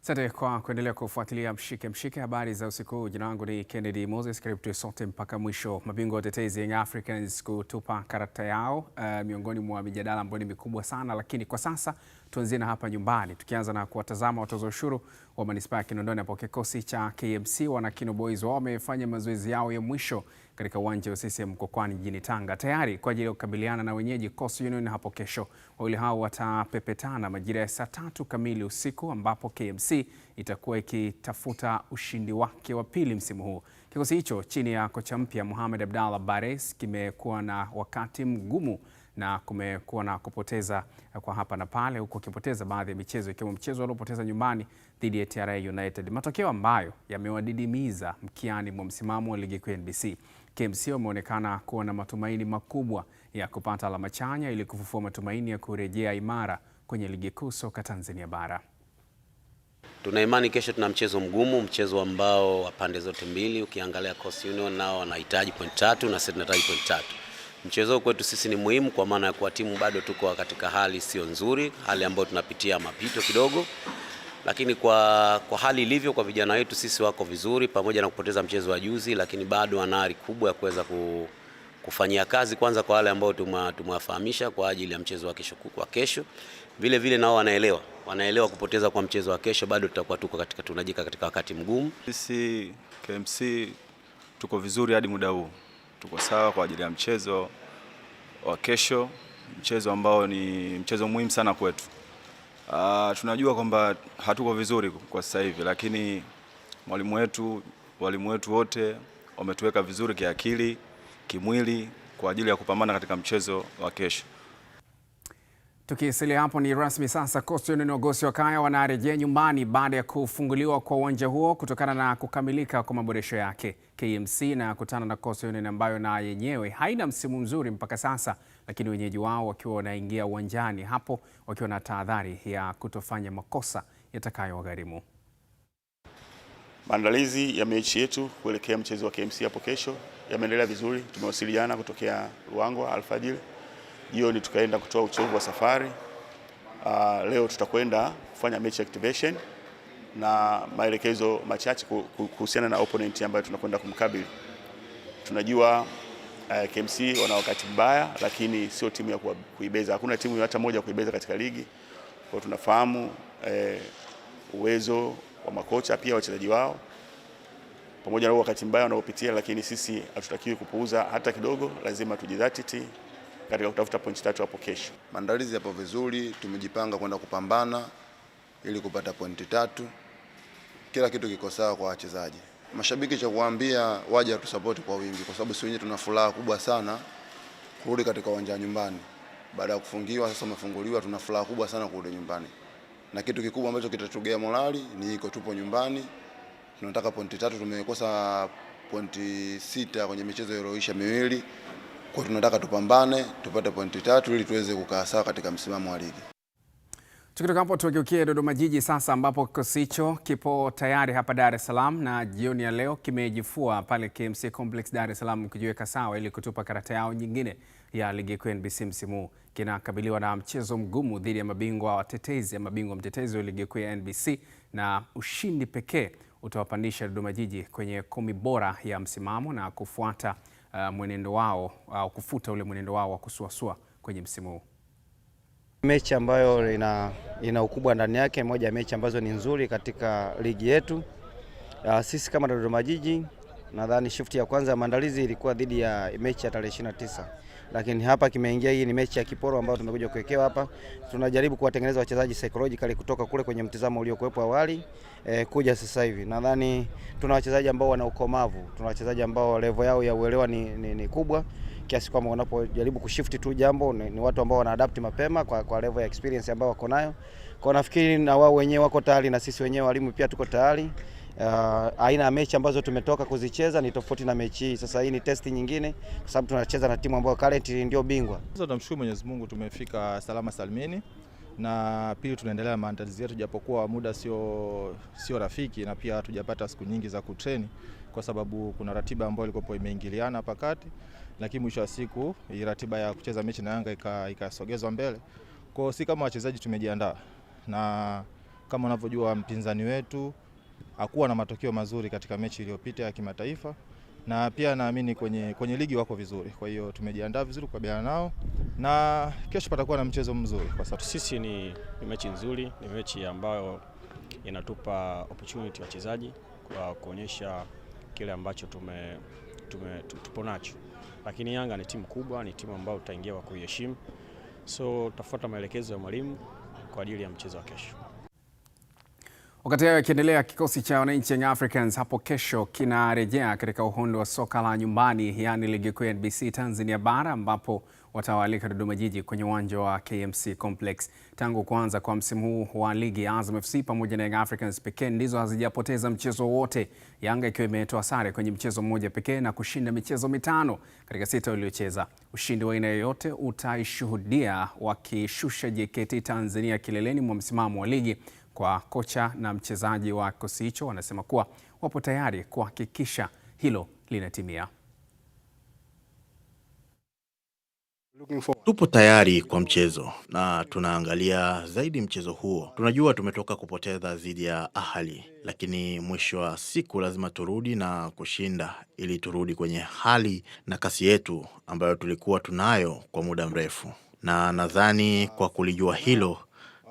Asante kwa kuendelea kufuatilia mshike habari za usiku. Jina langu ni Kennedy Moses, karibu tuwe sote mpaka mwisho. Mabingwa watetezi Young Africans kutupa karata yao miongoni mwa mijadala ambayo ni mikubwa sana, lakini kwa sasa tuanzie na hapa nyumbani, tukianza na kuwatazama watoza ushuru wa manispaa ya Kinondoni hapo kikosi cha KMC wana Kino Boys wao wamefanya mazoezi yao ya mwisho katika uwanja wa CCM Mkwakwani jijini Tanga tayari kwa ajili ya kukabiliana na wenyeji Coastal Union hapo kesho. Wawili hao watapepetana majira ya saa 3 kamili usiku ambapo KMC itakuwa ikitafuta ushindi wake wa pili msimu huu. Kikosi hicho chini ya kocha mpya Mohamed Abdallah Bares kimekuwa na wakati mgumu na kumekuwa na kupoteza kwa hapa na pale, huku akipoteza baadhi ya michezo ikiwemo mchezo waliopoteza nyumbani dhidi ya TRA United, matokeo ambayo yamewadidimiza mkiani mwa msimamo wa ligi kuu NBC. KMC wameonekana kuwa na matumaini makubwa ya kupata alama chanya ili kufufua matumaini ya kurejea imara kwenye ligi kuu soka Tanzania bara. Tuna imani kesho tuna mchezo mgumu, mchezo ambao wa pande zote mbili. Ukiangalia Coastal Union nao wanahitaji point 3 na sisi tunahitaji point 3. Mchezo kwetu sisi ni muhimu kwa maana ya kuwa timu bado tuko katika hali sio nzuri, hali ambayo tunapitia mapito kidogo. Lakini kwa hali ilivyo kwa vijana wetu sisi wako vizuri pamoja na kupoteza mchezo wa juzi, lakini bado wana ari kubwa ya kuweza kufanyia kazi kwanza kwa wale ambao tumewafahamisha kwa ajili ya mchezo wa kesho. Vile vile nao wanaelewa kupoteza kwa mchezo wa kesho bado tutakuwa tunajika katika wakati mgumu. Sisi KMC tuko vizuri hadi muda huu. Tuko sawa kwa ajili ya mchezo wa kesho, mchezo ambao ni mchezo muhimu sana kwetu. Tunajua kwamba hatuko vizuri kwa sasa hivi, lakini walimu wetu wote wametuweka vizuri kiakili, kimwili kwa ajili ya kupambana katika mchezo wa kesho. Tukisalia hapo ni rasmi sasa, Coastal Union Ogosi wa Kaya wanarejea nyumbani baada ya kufunguliwa kwa uwanja huo kutokana na kukamilika kwa maboresho yake. KMC na kutana na Coastal Union ambayo na yenyewe haina msimu mzuri mpaka sasa, lakini wenyeji wao wakiwa wanaingia uwanjani hapo wakiwa na tahadhari ya kutofanya makosa yatakayowagharimu. Maandalizi ya mechi yetu kuelekea mchezo wa KMC hapo kesho yameendelea vizuri. Tumewasiliana kutokea Ruangwa alfajiri. Jioni tukaenda kutoa uchovu wa safari. Leo tutakwenda kufanya match activation na maelekezo machache kuhusiana na opponent ambayo tunakwenda kumkabili. Tunajua KMC wana wakati mbaya, lakini sio timu ya kuibeza. Hakuna timu hata moja kuibeza katika ligi. Kwa tunafahamu uwezo wa makocha pia wachezaji wao pamoja na wakati mbaya wanaopitia, lakini sisi hatutakiwi kupuuza hata kidogo. Lazima tujidhatiti katika kutafuta point 3 hapo kesho. Maandalizi yapo vizuri, tumejipanga kwenda kupambana ili kupata point 3. Kila kitu kiko sawa kwa wachezaji. Mashabiki cha kuambia waje tusupport kwa wingi kwa sababu sisi wenyewe tuna furaha kubwa sana kurudi katika uwanja nyumbani. Baada ya kufungiwa sasa umefunguliwa, tuna furaha kubwa sana kurudi nyumbani. Na kitu kikubwa ambacho kitatugea morali ni tupo nyumbani. Tunataka point 3, tumekosa point 6 kwenye michezo iliyoisha miwili. Kwa tunataka tupambane, tupate pointi 3 ili tuweze kukaa sawa katika msimamo wa ligi. Tukitoka hapo tugeukie Dodoma Jiji sasa ambapo kikosi hicho kipo tayari hapa Dar es Salaam na jioni ya leo kimejifua pale KMC Complex Dar es Salaam kujiweka sawa ili kutupa karata yao nyingine ya ligi kuu NBC msimu huu. Kinakabiliwa na mchezo mgumu dhidi ya mabingwa mtetezi wa ligi kuu ya NBC, na ushindi pekee utawapandisha Dodoma Jiji kwenye 10 bora ya msimamo na kufuata mwenendo wao au kufuta ule mwenendo wao wa kusuasua kwenye msimu huu. Mechi ambayo ina ukubwa ndani yake, moja ya mechi ambazo ni nzuri katika ligi yetu. Sisi kama Dodoma Jiji nadhani shift ya kwanza ya maandalizi ilikuwa dhidi ya mechi ya tarehe 29. Lakini hapa kimeingia, hii ni mechi ya kiporo ambayo tumekuja kuwekewa hapa. Tunajaribu kuwatengeneza wachezaji psychologically kutoka kule kwenye mtizamo uliokuwepo awali kuja sasa hivi. Nadhani tuna wachezaji ambao wana ukomavu, tuna wachezaji ambao level yao ya uelewa ni kubwa kiasi kwamba wanapojaribu kushift tu jambo ni watu ambao wana adapt mapema kwa level ya experience ambao wako nayo. Kwa nafikiri na wao wenyewe wako tayari na sisi wenyewe walimu pia tuko tayari. Aina ya mechi ambazo tumetoka kuzicheza ni tofauti na mechi hii. Sasa hii ni testi nyingine kwa sababu tunacheza na timu ambayo currently ndio bingwa. Sasa tunamshukuru Mwenyezi Mungu tumefika salama salimini, na pili tunaendelea maandalizi yetu japokuwa muda sio rafiki, na pia hatujapata siku nyingi za kutrain kwa sababu kuna ratiba ambayo ilikuwa imeingiliana hapa kati, lakini mwisho wa siku hii ratiba ya kucheza mechi na Yanga ikasogezwa mbele. Kwa hiyo si kama wachezaji tumejiandaa, na kama unavyojua mpinzani wetu hakuwa na matokeo mazuri katika mechi iliyopita ya kimataifa, na pia naamini kwenye ligi wako vizuri. Kwa hiyo tumejiandaa vizuri kukabiliana nao na kesho patakuwa na mchezo mzuri. Kwa sababu sisi ni mechi nzuri, ni mechi ambayo inatupa opportunity wachezaji kwa kuonyesha kile ambacho tupo nacho. Lakini Yanga ni timu kubwa, ni timu ambayo tutaingia kwa kuiheshimu. So tutafuata maelekezo ya mwalimu kwa ajili ya mchezo wa kesho. Wakati hayo yakiendelea, kikosi cha wananchi Young Africans hapo kesho kinarejea katika uhondo wa soka la nyumbani, yaani ligi kuu ya NBC Tanzania Bara, ambapo watawaalika Dodoma Jiji kwenye uwanja wa KMC Complex. Tangu kuanza kwa msimu huu wa ligi, Azam FC pamoja na Young Africans pekee ndizo hazijapoteza mchezo wote, Yanga ikiwa imetoa sare kwenye mchezo mmoja pekee na kushinda michezo 5 katika 6 waliocheza. Ushindi wa aina yoyote utaishuhudia wakishusha JKT Tanzania kileleni mwa msimamo wa ligi. Kwa kocha na mchezaji wa kikosi hicho wanasema kuwa wapo tayari kuhakikisha hilo linatimia. Tupo tayari kwa mchezo na tunaangalia zaidi mchezo huo. Tunajua tumetoka kupoteza dhidi ya Ahali, lakini mwisho wa siku lazima turudi na kushinda ili turudi kwenye hali na kasi yetu ambayo tulikuwa tunayo kwa muda mrefu. Na nadhani kwa kulijua hilo,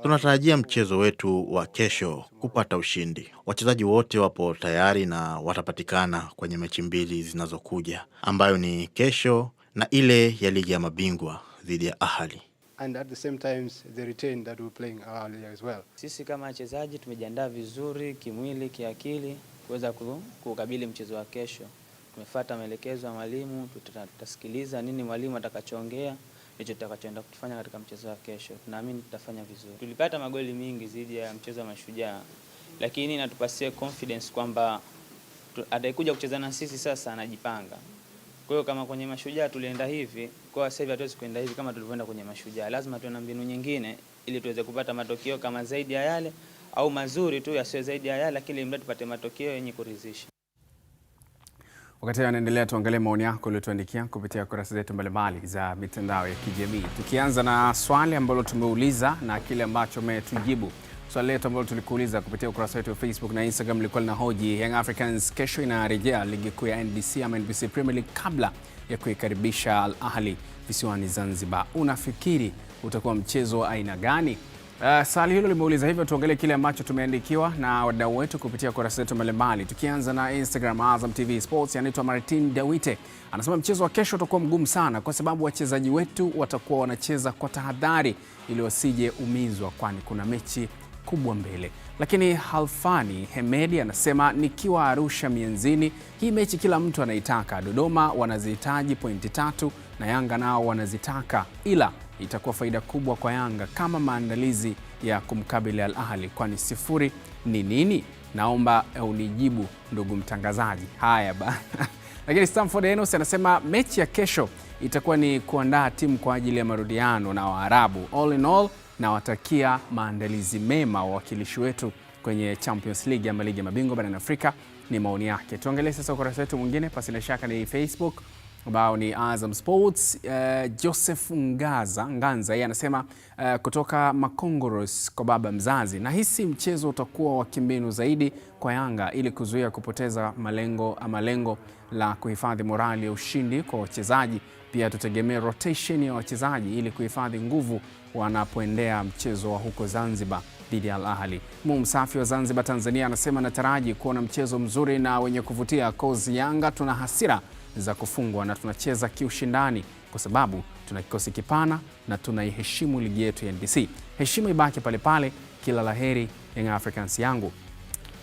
tunatarajia mchezo wetu wa kesho kupata ushindi. Wachezaji wote wapo tayari na watapatikana kwenye mechi 2 zinazokuja, ambayo ni kesho na ile ya ligi ya mabingwa dhidi ya Ahali. And at the same time the return that we're playing Ahali as well. Sisi kama wachezaji tumejiandaa vizuri kimwili, kiakili kuweza kukabili mchezo wa kesho. Tumefuata maelekezo ya mwalimu, tutasikiliza nini mwalimu atakachoongea, ndicho tutakachoenda kufanya katika mchezo wa kesho. Tunaamini tutafanya vizuri. Tulipata magoli mingi dhidi ya mchezo wa Mashujaa, lakini natupasia confidence kwamba atakuja kucheza na sisi sasa anajipanga. Kwa hiyo kama kwenye Mashujaa tulienda hivi, kwa sasa hivi hatuwezi kwenda hivi kama tulivyoenda kwenye Mashujaa. Lazima tuwe na mbinu nyingine ili tuweze kupata matokeo kama zaidi ya yale au mazuri tu yasiyo zaidi ya yale, lakini mradi tupate matokeo yenye kuridhisha. Wakati anaendelea, tuangalie maoni yako uliotuandikia kupitia kurasa zetu mbalimbali za mitandao ya kijamii. Tukianza na swali ambalo tumeuliza na kile ambacho umetujibu. Swali letu ambalo tulikuuliza kupitia ukurasa wetu wa Facebook na Instagram lilikuwa linahoji Young Africans kesho inarejea ligi kuu ya NBC ama NBC Premier League kabla ya kuikaribisha Al Ahly visiwani Zanzibar. Unafikiri utakuwa mchezo wa aina gani? Swali hilo limeuliza hivyo, tuangalie kile ambacho tumeandikiwa na wadau wetu kupitia kurasa zetu mbalimbali. Tukianza na Instagram, Azam TV Sports, anaitwa Martin Dawite. Anasema mchezo wa kesho utakuwa mgumu sana kwa sababu wachezaji wetu watakuwa wanacheza kwa tahadhari ili wasije umizwa, kwani kuna mechi kubwa mbele. Lakini Halfani Hemedi anasema nikiwa Arusha Mianzini, hii mechi kila mtu anaitaka. Dodoma wanazihitaji pointi 3 na Yanga nao wanazitaka, ila itakuwa faida kubwa kwa Yanga kama maandalizi ya kumkabili Al Ahly, kwani 0 ni nini? Naomba unijibu ndugu mtangazaji. Haya bana. Lakini Stamford Enos anasema mechi ya kesho itakuwa ni kuandaa timu kwa ajili ya marudiano na Waarabu. All in all, na watakia maandalizi mema wawakilishi wetu kwenye Champions League ama ligi ya mabingwa barani Afrika. Ni maoni yake. Tuangalie sasa ukurasa wetu mwingine, pasi na shaka ni Facebook, ambao ni Azam Sports. Joseph Nganza yeye anasema kutoka Makongoros kwa baba mzazi, nahisi mchezo utakuwa wa kimbinu zaidi kwa Yanga ili kuzuia kupoteza malengo la kuhifadhi morali ya ushindi kwa wachezaji. Pia tutegemea rotation ya wachezaji ili kuhifadhi nguvu wanapoendea mchezo wa huko Zanzibar dhidi ya Al Ahly. Msafi wa Zanzibar Tanzania anasema nataraji kuona mchezo mzuri na wenye kuvutia. Kozi Yanga tuna hasira za kufungwa na tunacheza kiushindani kwa sababu tuna kikosi kipana na tunaiheshimu ligi yetu ya NBC. Heshima ibaki pale pale, kila laheri Young Africans yangu.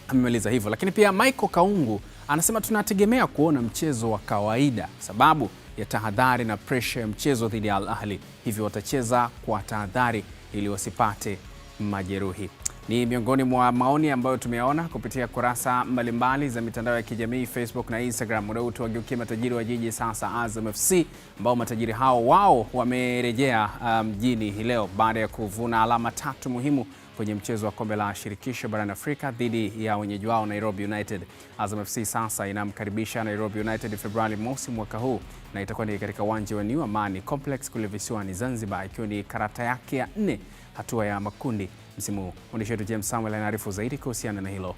Amemaliza hivyo. Lakini pia Michael Kaungu anasema tunategemea kuona mchezo wa kawaida sababu ya tahadhari na pressure ya mchezo dhidi ya Al Ahly, hivyo watacheza kwa tahadhari ili wasipate majeruhi. Ni miongoni mwa maoni ambayo tumeona kupitia kurasa mbalimbali za mitandao ya kijamii Facebook na Instagram. Muda tuwageukie matajiri wa jiji sasa, Azam FC, ambao matajiri hao wao wamerejea mjini hii leo baada ya kuvuna alama 3 muhimu kwenye mchezo wa kombe la shirikisho barani Afrika dhidi ya wenyeji wao Nairobi United. Azam FC sasa inamkaribisha Nairobi United Februari mosi mwaka huu, na itakuwa ni katika uwanja wa New Amani Complex kule visiwani Zanzibar, ikiwa ni karata yake ya 4 hatua ya makundi msimu huu. Mwandishi wetu James Samuel anaarifu zaidi kuhusiana na hilo.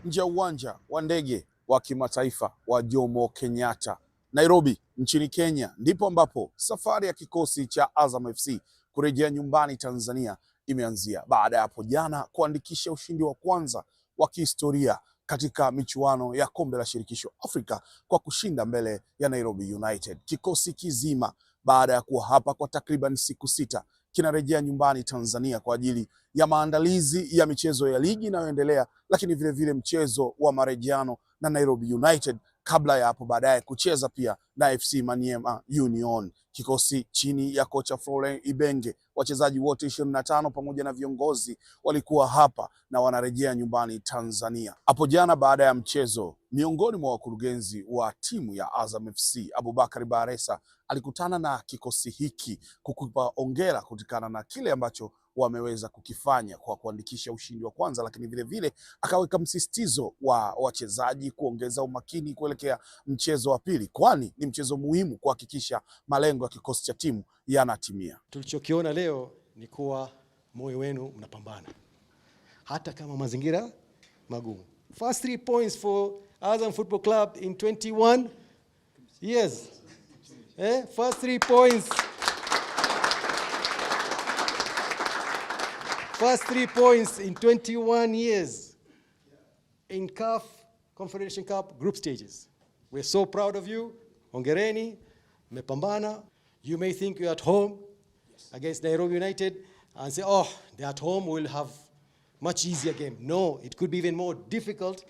Nje ya uwanja wa ndege wa kimataifa wa Jomo Kenyatta Nairobi nchini Kenya ndipo ambapo safari ya kikosi cha Azam FC kurejea nyumbani Tanzania imeanzia baada ya hapo jana kuandikisha ushindi wa kwanza wa kihistoria katika michuano ya kombe la shirikisho Afrika kwa kushinda mbele ya Nairobi United. Kikosi kizima baada ya kuwa hapa kwa takriban siku 6 kinarejea nyumbani Tanzania kwa ajili ya maandalizi ya michezo ya ligi inayoendelea, lakini vile mchezo wa marejeano na Nairobi United kabla ya hapo baadaye kucheza pia na FC Maniema Union. Kikosi chini ya kocha Florent Ibenge, wachezaji wote 25 pamoja na viongozi walikuwa hapa na wanarejea nyumbani Tanzania. Hapo jana baada ya mchezo, miongoni mwa wakurugenzi wa timu ya Azam FC Abubakar Baresa alikutana na kikosi hiki kukupa hongera kutokana na kile ambacho wameweza kukifanya kwa kuandikisha ushindi wa kwanza, lakini vile akaweka msisitizo wa wachezaji kuongeza umakini kuelekea mchezo wa pili, kwani ni mchezo muhimu kuhakikisha malengo ya kikosi cha timu yanatimia. Tulichokiona leo ni kuwa moyo wenu mnapambana hata kama mazingira magumu. First 3 points for Azam Football Club in 21 years. First 3 points. First 3 points in 21 years in CAF Confederation Cup group stages. We're so proud of you. Hongereni, mmepambana. You may think you're at home against Nairobi United and say, oh, they're at home, we'll have much easier game. No, it could be even more difficult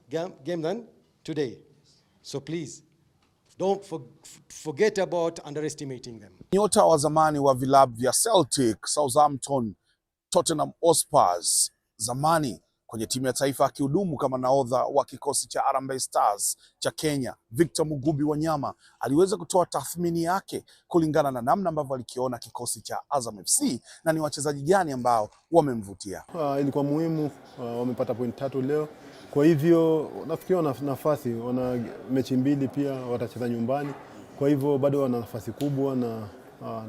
game than today. So please, don't forget about underestimating them. Nyota wa zamani wa vilabu vya Celtic, Southampton, Tottenham Hotspur, zamani kwenye timu ya taifa akihudumu kama nahodha wa kikosi cha Harambee Stars cha Kenya, Victor Mugubi Wanyama aliweza kutoa tathmini yake kulingana na namna ambavyo alikiona kikosi cha Azam FC na ni wachezaji gani ambao wamemvutia. Ilikuwa muhimu, wamepata point 3 leo. Kwa hivyo nafikiri wana nafasi, wana mechi 2 pia watacheza nyumbani. Kwa hivyo bado wana nafasi kubwa na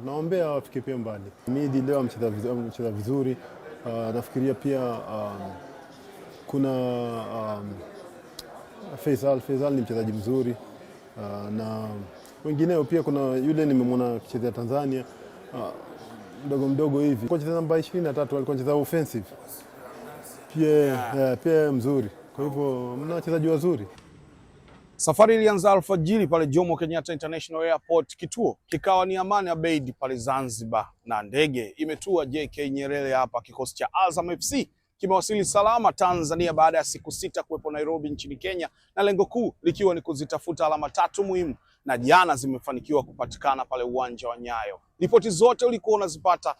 naombea wafike pia mbali. Midi leo amecheza vizuri. Nafikiria pia kuna Faisal ni mchezaji mzuri, na wengineo pia kuna yule nimemwona akicheza Tanzania mdogo hivi. Kwa mchezaji namba 23 alikuwa anacheza offensive. Pia mzuri. Kwa hivyo mna wachezaji wazuri. Safari ilianza alfajiri pale Jomo Kenyatta International Airport, kituo kikawa ni Amani Abeid pale Zanzibar, na ndege imetua JK Nyerere hapa. Kikosi cha Azam FC kimewasili salama Tanzania baada ya siku 6 kuwepo Nairobi nchini Kenya, na lengo kuu likiwa ni kuzitafuta alama 3 muhimu, na jana zimefanikiwa kupatikana pale uwanja wa Nyayo. Ripoti zote ulikuwa unazipata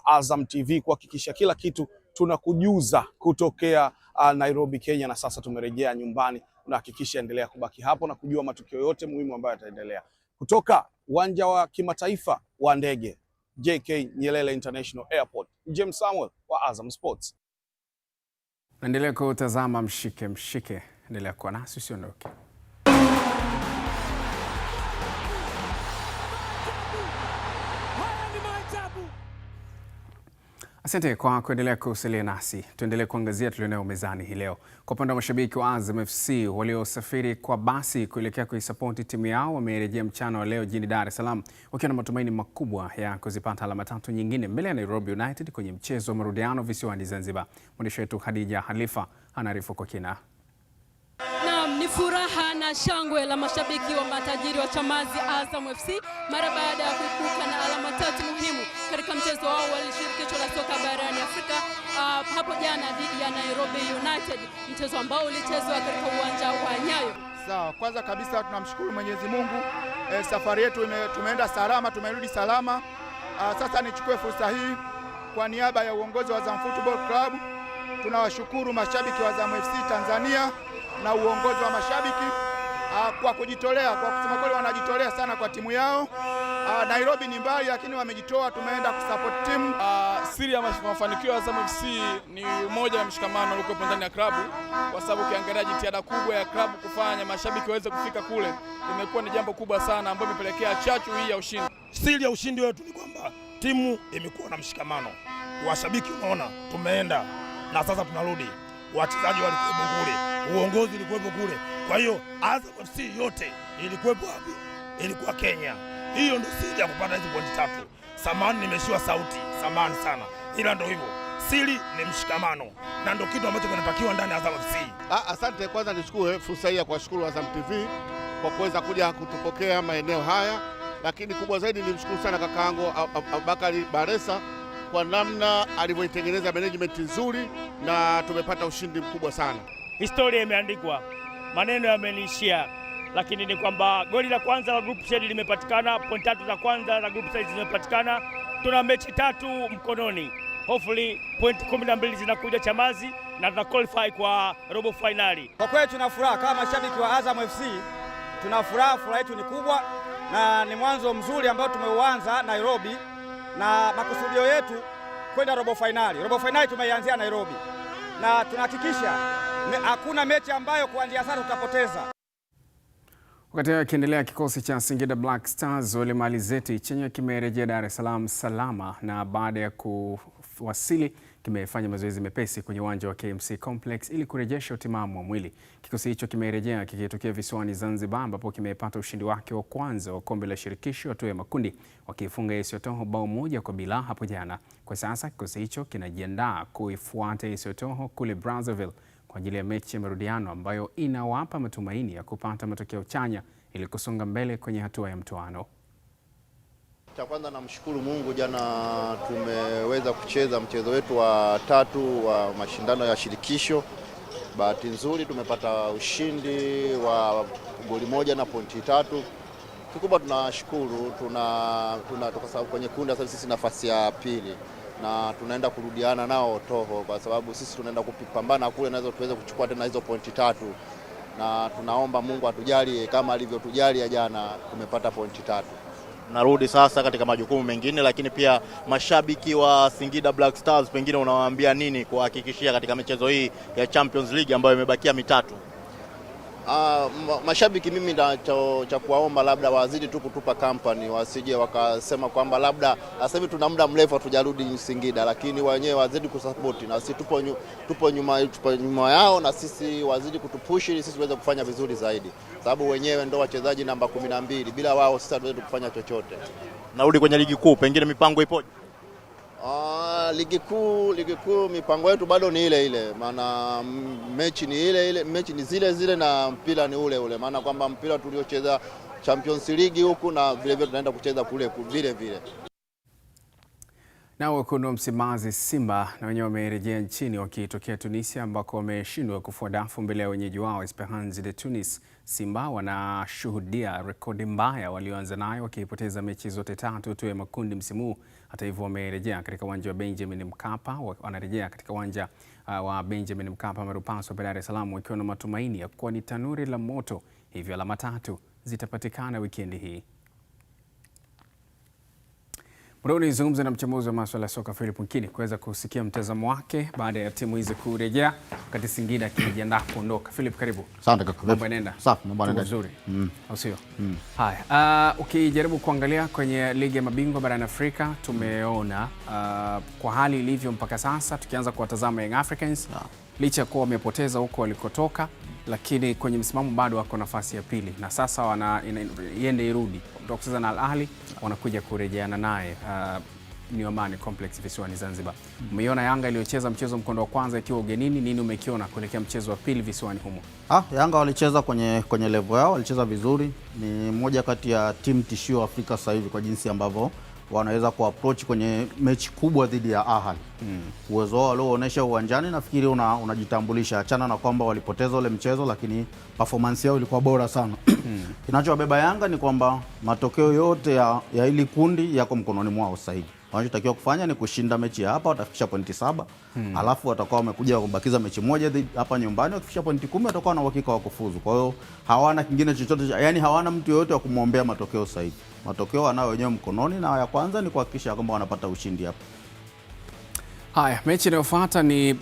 Azam TV kuhakikisha kila kitu tunakujuza kutokea Nairobi Kenya, na sasa tumerejea nyumbani. Unahakikisha endelea kubaki hapo na kujua matukio yote muhimu ambayo yataendelea kutoka uwanja wa kimataifa wa ndege JK Nyerere International Airport. James Samuel wa Azam Sports. Endelea kutazama Mshike. Endelea kuwa nasi, usiondoke. Asante kwa kuendelea kusalia nasi. Tuendelee kuangazia tulionayo mezani hii leo. Kwa upande wa mashabiki wa Azam FC waliosafiri kwa basi kuelekea kuisapoti timu yao wamerejea mchana wa leo jijini Dar es Salaam wakiwa na matumaini makubwa ya kuzipata alama 3 nyingine mbele ya Nairobi United kwenye mchezo wa marudiano visiwani Zanzibar. Mwandishi wetu Khadija Halifa anaarifu kwa kina. Naam, ni furaha na shangwe la mashabiki wa matajiri wa Chamazi Azam FC mara baada ya kuibuka na alama 3 muhimu katika mchezo wao wa shirikisho la soka barani Afrika hapo jana dhidi ya Nairobi United, mchezo ambao ulichezwa katika uwanja wa Nyayo. Sawa, kwanza kabisa tunamshukuru Mwenyezi Mungu. Safari yetu tumeenda salama, tumerudi salama. Sasa nichukue fursa hii kwa niaba ya uongozi wa Azam Football Club, tunawashukuru mashabiki wa Azam FC Tanzania na uongozi wa mashabiki kwa kujitolea, kwa kusema kweli wanajitolea sana kwa timu yao. Nairobi ni mbali, lakini wamejitoa, tumeenda kusupport timu. Siri ya mafanikio ya Azam FC ni umoja na mshikamano uliokuwepo ndani ya klabu, kwa sababu ukiangalia jitihada kubwa ya klabu kufanya mashabiki waweze kufika kule imekuwa ni jambo kubwa sana ambayo imepelekea chachu hii ya ushindi. Siri ya ushindi wetu ni kwamba timu imekuwa na mshikamano. Washabiki unaona tumeenda na sasa tunarudi. Wachezaji walikuwepo kule, uongozi ulikuwepo kule. Kwa hiyo Azam FC yote ilikuwepo wapi? Ilikuwa Kenya. Hiyo ndio siri ya kupata hizo pointi 3. Samani nimeshiwa sauti, samani sana. Ila ndio hivyo. Siri ni mshikamano. Na ndio kitu ambacho kinatakiwa ndani ya Azam FC. Asante, kwanza nichukue fursa hii ya kuwashukuru Azam TV kwa kuweza kuja kutupokea maeneo haya. Lakini kubwa zaidi nimshukuru sana kakaangu Abubakari Baresa kwa namna alivyoitengeneza management nzuri na tumepata ushindi mkubwa sana. Historia imeandikwa, maneno yamenishia, lakini ni kwamba goli la kwanza la group stage limepatikana, point 3 za kwanza la group stage zimepatikana. Tuna mechi 3 mkononi. Hopefully point 12 zinakuja Chamazi na tuna qualify kwa robo finali. Kwa kweli tuna furaha kama mashabiki wa Azam FC. Tuna furaha yetu ni kubwa na ni mwanzo mzuri ambao tumeuanza Nairobi, na makusudio yetu kwenda robo finali. Robo finali tumeianzia Nairobi na tunahakikisha hakuna mechi ambayo kuanzia sasa tutapoteza. Wakati akiendelea, kikosi cha Singida Black Stars Ole Malizeti chenye kimerejea Dar es Salaam salama, na baada ya kuwasili kimefanya mazoezi mepesi kwenye uwanja wa KMC Complex ili kurejesha utimamu wa mwili. Kikosi hicho kimerejea kikitokea visiwani Zanzibar, ambapo kimepata ushindi wake wa kwanza wa kombe la shirikisho hatua ya makundi, wakifunga AS Otoho bao 1-0 hapo jana. Kwa sasa kikosi hicho kinajiandaa kuifuata AS Otoho kule Brazzaville kwa ajili ya mechi ya marudiano ambayo inawapa matumaini ya kupata matokeo chanya ili kusonga mbele kwenye hatua ya mtoano. Cha kwanza namshukuru Mungu, jana tumeweza kucheza mchezo wetu wa 3 wa mashindano ya shirikisho. Bahati nzuri tumepata ushindi wa goli 1 na pointi 3. Kikubwa tunashukuru, kwa sababu kwenye kundi sasa sisi nafasi ya pili na tunaenda kurudiana nao Otoho, kwa sababu sisi tunaenda kupambana kule na tuweze kuchukua tena hizo pointi 3, na tunaomba Mungu atujalie kama alivyotujalia jana tumepata pointi 3. Narudi sasa katika majukumu mengine, lakini pia mashabiki wa Singida Black Stars pengine unawaambia nini kuhakikishia katika michezo hii ya Champions League ambayo imebakia mitatu? Mashabiki mimi cha kuwaomba labda wazidi tu kutupa company, wasije wakasema kwamba labda sasa hivi tuna muda mrefu hatujarudi Singida, lakini wenyewe wazidi kusupport na sisi tupo nyuma yao, na sisi wazidi kutupush ili sisi tuweze kufanya vizuri zaidi, sababu wenyewe ndio wachezaji namba 12, bila wao sisi hatuwezi kufanya chochote. Narudi kwenye ligi kuu, pengine mipango ipoje? Ligi kuu mipango yetu bado ni ile ile, maana mechi ni ile ile, mechi ni zile zile na mpira ni ule ule, maana kwamba mpira tuliocheza Champions League huku na vile vile tunaenda kucheza kule vile vile. Na wekundu Msimbazi Simba na wenyewe wamerejea nchini wakitokea Tunisia, ambako wameshindwa kufua dafu mbele ya wenyeji wao Esperance de Tunis. Simba wanashuhudia rekodi mbaya walioanza nayo, wakipoteza mechi zote 3 tu ya makundi msimu. Hata hivyo wamerejea katika uwanja wa Benjamin Mkapa, wanarejea katika uwanja wa Benjamin Mkapa Marupaso hapa Dar es Salaam wakiwa na matumaini ya kuwa ni tanuri la moto, hivyo alama 3 zitapatikana wikendi hii. Mrudi nizungumza na mchambuzi wa masuala ya soka Philip Nkini kuweza kusikia mtazamo wake baada ya timu hizi kurejea wakati Singida akijiandaa kuondoka. Philip, karibu. Asante kaka. Mambo yanaenda? Safi, mambo yanaenda vizuri. Au sio? Haya, ukijaribu kuangalia kwenye ligi ya mabingwa barani Afrika, tumeona kwa hali ilivyo mpaka sasa, tukianza kuwatazama Young Africans, licha kuwa wamepoteza huko walikotoka, lakini kwenye msimamo bado wako nafasi ya pili, na sasa iende irudi kucheza na Al Ahly, wanakuja kurejeana naye ni Omani Complex visiwani Zanzibar. Umeiona Yanga iliyocheza mchezo mkondo wa kwanza ikiwa ugenini, nini umekiona kuelekea mchezo wa pili visiwani humo? Yanga walicheza kwenye level yao, walicheza vizuri. Ni moja kati ya timu tishio Afrika sasa hivi kwa jinsi ambavyo wanaweza kuapproach kwenye mechi kubwa dhidi ya Ahly. Uwezo wao walioonyesha uwanjani nafikiri unajitambulisha, achana na kwamba walipoteza ule mchezo, lakini performance yao ilikuwa bora sana. Kinachowabeba Yanga ni kwamba matokeo yote ya hili kundi yako mkononi mwao sasa hivi. Wanachotakiwa kufanya ni kushinda mechi ya hapa, watafikisha pointi 7. Alafu watakuwa wamekuja kubakiza mechi moja hapa nyumbani, wakifikisha pointi 10 watakuwa na uhakika wa kufuzu. Kwa hiyo hawana kingine chochote, yani hawana mtu yoyote wa kumwombea matokeo sasa hivi. Matokeo wanao wenyewe mkononi, na ya kwanza ni kuhakikisha kwamba wanapata ushindi hapa. Haya, mechi inayofuata ni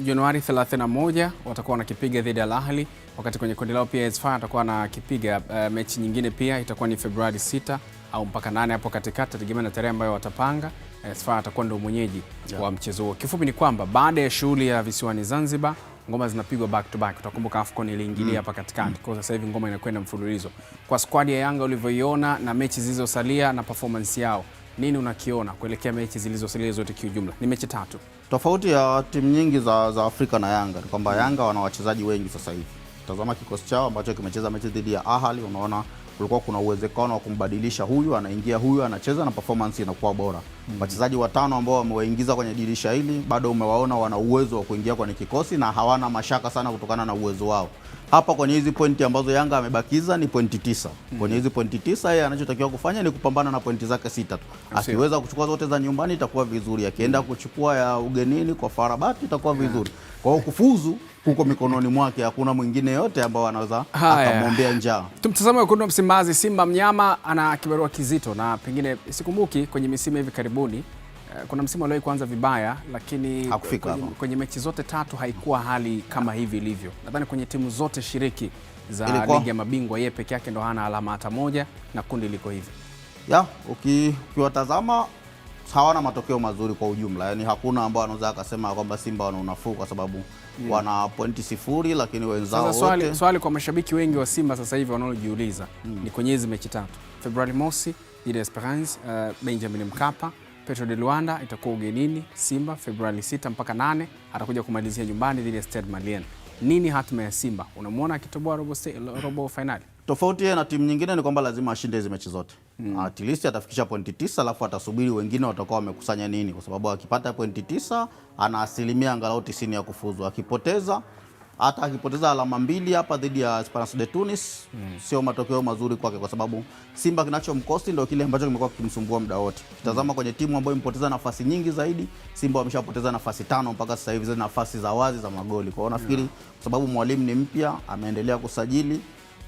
Januari 31 watakuwa wanakipiga dhidi ya Al Ahly, wakati kwenye kundi lao pia AS FAR atakuwa anakipiga mechi nyingine pia itakuwa ni Februari 6 au mpaka 8 hapo katikati, tegemea na tarehe ambayo watapanga. AS FAR atakuwa ndio mwenyeji wa mchezo huo. Kifupi ni kwamba baada ya shughuli ya visiwani Zanzibar, ngoma zinapigwa back to back. Utakumbuka AFCON iliingilia hapa katikati. Kwa sasa hivi ngoma inakwenda mfululizo. Kwa squad ya Yanga ulivyoiona na mechi zilizosalia na performance yao, nini unakiona kuelekea mechi zilizosalia zote kiujumla? Ni mechi 3. Tofauti ya timu nyingi za Afrika na Yanga ni kwamba Yanga wana wachezaji wengi sasa hivi. Tazama kikosi chao ambacho kimecheza mechi dhidi ya Ahly, unaona kulikuwa kuna uwezekano wa kumbadilisha huyu, anaingia huyu, anacheza na performance inakuwa bora. Wachezaji 5 ambao wamewaingiza kwenye dirisha hili bado umewaona wana uwezo wa kuingia kwenye kikosi na hawana mashaka sana kutokana na uwezo wao. Hapa kwenye hizi pointi ambazo Yanga amebakiza ni pointi 9. Kwenye hizi pointi 9 yeye anachotakiwa kufanya ni kupambana na pointi zake 6 tu. Akiweza kuchukua zote za nyumbani itakuwa vizuri. Akienda kuchukua ya ugenini kwa FAR Rabat itakuwa vizuri. Kwa hiyo kufuzu huko mikononi mwake, hakuna mwingine yote ambao anaweza akamwombea njaa. Tumtazame wekundu wa Msimbazi, Simba mnyama ana kibarua kizito, na pengine sikumbuki kwenye misimu hivi karibuni kuna msimu aliwahi kuanza vibaya, lakini kwenye mechi zote 3 haikuwa hali kama hivi ilivyo. Nadhani kwenye timu zote shiriki za ligi ya mabingwa yeye peke yake ndo hana alama hata moja na kundi liko hivi. Ukiwatazama hawana matokeo mazuri kwa ujumla. Yaani hakuna ambao anaweza akasema kwamba Simba wana unafuu kwa sababu wana pointi 0, lakini wenzao wote. Swali kwa mashabiki wengi wa Simba sasa hivi wanaojiuliza ni kwenye hizi mechi 3. Februari mosi dhidi ya Esperance Benjamin Mkapa, Petro de Luanda itakuwa ugenini. Simba Februari 6 mpaka 8 atakuja kumalizia nyumbani dhidi ya Stade Malien. Nini hatima ya Simba? Unamwona akitoboa robo finali? Tofauti na timu nyingine ni kwamba lazima ashinde hizo mechi zote. At least atafikisha pointi 9, alafu atasubiri wengine watakuwa wamekusanya nini, kwa sababu akipata pointi 9 ana asilimia angalau 90 ya kufuzu. Akipoteza alama 2 hapa dhidi ya Esperance de Tunis, sio matokeo mazuri kwake, kwa sababu Simba kinachomkosti ndio kile ambacho kimekuwa kimsumbua muda wote. Kitazama kwenye timu ambayo imepoteza nafasi nyingi zaidi, Simba wameshapoteza nafasi 5 mpaka sasa hivi, zile nafasi za wazi za magoli. Kwa hiyo nafikiri kwa sababu mwalimu ni mpya, ameendelea kusajili,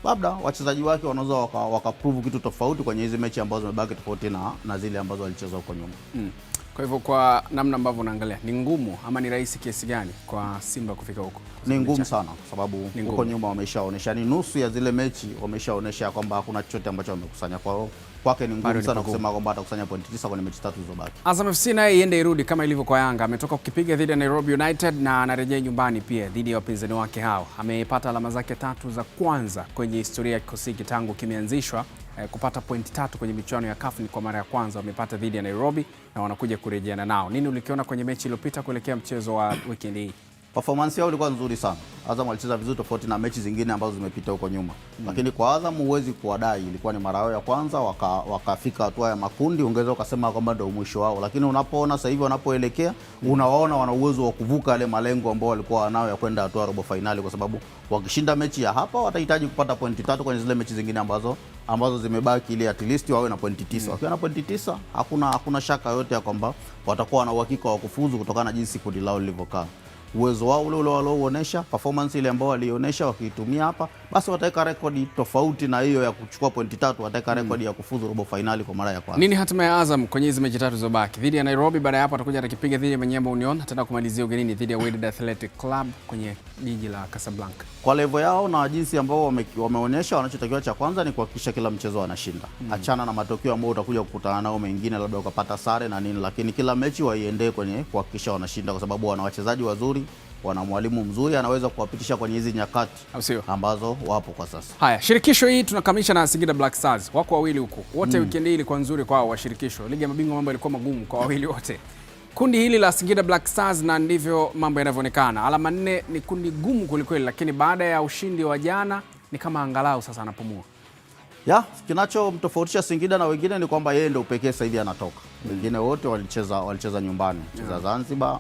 labda wachezaji wake wanaweza wakaprove kitu tofauti kwenye hizi mechi ambazo zimebaki, tofauti na zile ambazo walicheza huko nyuma. Kwa hivyo kwa namna ambavyo unaangalia, ni ngumu ama ni rahisi kiasi gani kwa Simba kufika huko? Ni ngumu sana kwa sababu huko nyuma wameshaonesha, ni nusu ya zile mechi wameshaonesha kwamba hakuna chochote ambacho wamekusanya. Kwa hiyo kwake ni ngumu sana kusema kwamba atakusanya pointi 9 kwenye mechi 3 zilizobaki. Azam FC naye iende irudi kama ilivyo kwa Yanga. Ametoka kukipiga dhidi ya Nairobi United na anarejea nyumbani pia dhidi ya wapinzani wake hao. Amepata alama zake 3 za kwanza kwenye historia ya kikosi tangu kimeanzishwa. Kupata pointi 3 kwenye michuano ya CAF ni kwa mara ya kwanza wamepata dhidi ya Nairobi na wanakuja kurejeana nao. Nini ulikiona kwenye mechi iliyopita kuelekea mchezo wa weekend hii? Performance yao ilikuwa nzuri sana. Azam walicheza vizuri tofauti na mechi zingine ambazo zimepita huko nyuma. Lakini kwa Azam huwezi kuwadai, ilikuwa ni mara yao ya kwanza wakafika hatua ya makundi, ungeweza ukasema kwamba ndio mwisho wao. Lakini unapoona sasa hivi wanapoelekea, unawaona wana uwezo wa kuvuka yale malengo ambao walikuwa wanao ya kwenda hatua robo finali, kwa sababu wakishinda mechi ya hapa watahitaji kupata pointi 3 kwenye zile mechi zingine ambazo zimebaki, ili at least wawe na pointi 9. Wakiwa na pointi 9 hakuna shaka yote ya kwamba watakuwa na uhakika wa kufuzu kutokana na jinsi kundi lao lilivyokaa. Uwezo wao ule walioonyesha, performance ile ambao walionyesha wakiitumia hapa, basi wataweka rekodi tofauti na hiyo ya kuchukua pointi 3, wataweka rekodi ya kufuzu robo finali kwa mara ya kwanza. Nini hatima ya Azam kwenye hizo mechi 3 zilizobaki? Dhidi ya Nairobi, baada ya hapo atakuja atakipiga dhidi ya Manyema Union, ataenda kumalizia ugenini dhidi ya Wydad Athletic Club kwenye jiji la Casablanca. Kwa level yao na jinsi ambao wameonyesha, wanachotakiwa cha kwanza ni kuhakikisha kila mchezo wanashinda. Achana na matokeo ambayo utakuja kukutana nao mengine, labda ukapata sare na nini, lakini kila mechi waiendee kwenye kuhakikisha wanashinda, kwa sababu wana wachezaji wazuri, wana mwalimu mzuri, anaweza kuwapitisha kwenye hizi nyakati ambazo wapo kwa sasa. Haya, shirikisho hii tunakamilisha na Singida Black Stars. Wako wawili huko. Wote weekend hii ilikuwa nzuri kwao wa shirikisho. Ligi ya mabingwa mambo ilikuwa magumu kwa wawili wote. Kundi hili la Singida Black Stars, na ndivyo mambo yanavyoonekana. Alama 4 ni kundi gumu kwelikweli, lakini baada ya ushindi wa jana ni kama angalau sasa anapumua. Kinachomtofautisha Singida na wengine ni kwamba yeye ndio pekee sasa hivi anatoka. Wengine wote walicheza nyumbani. Cheza Zanzibar,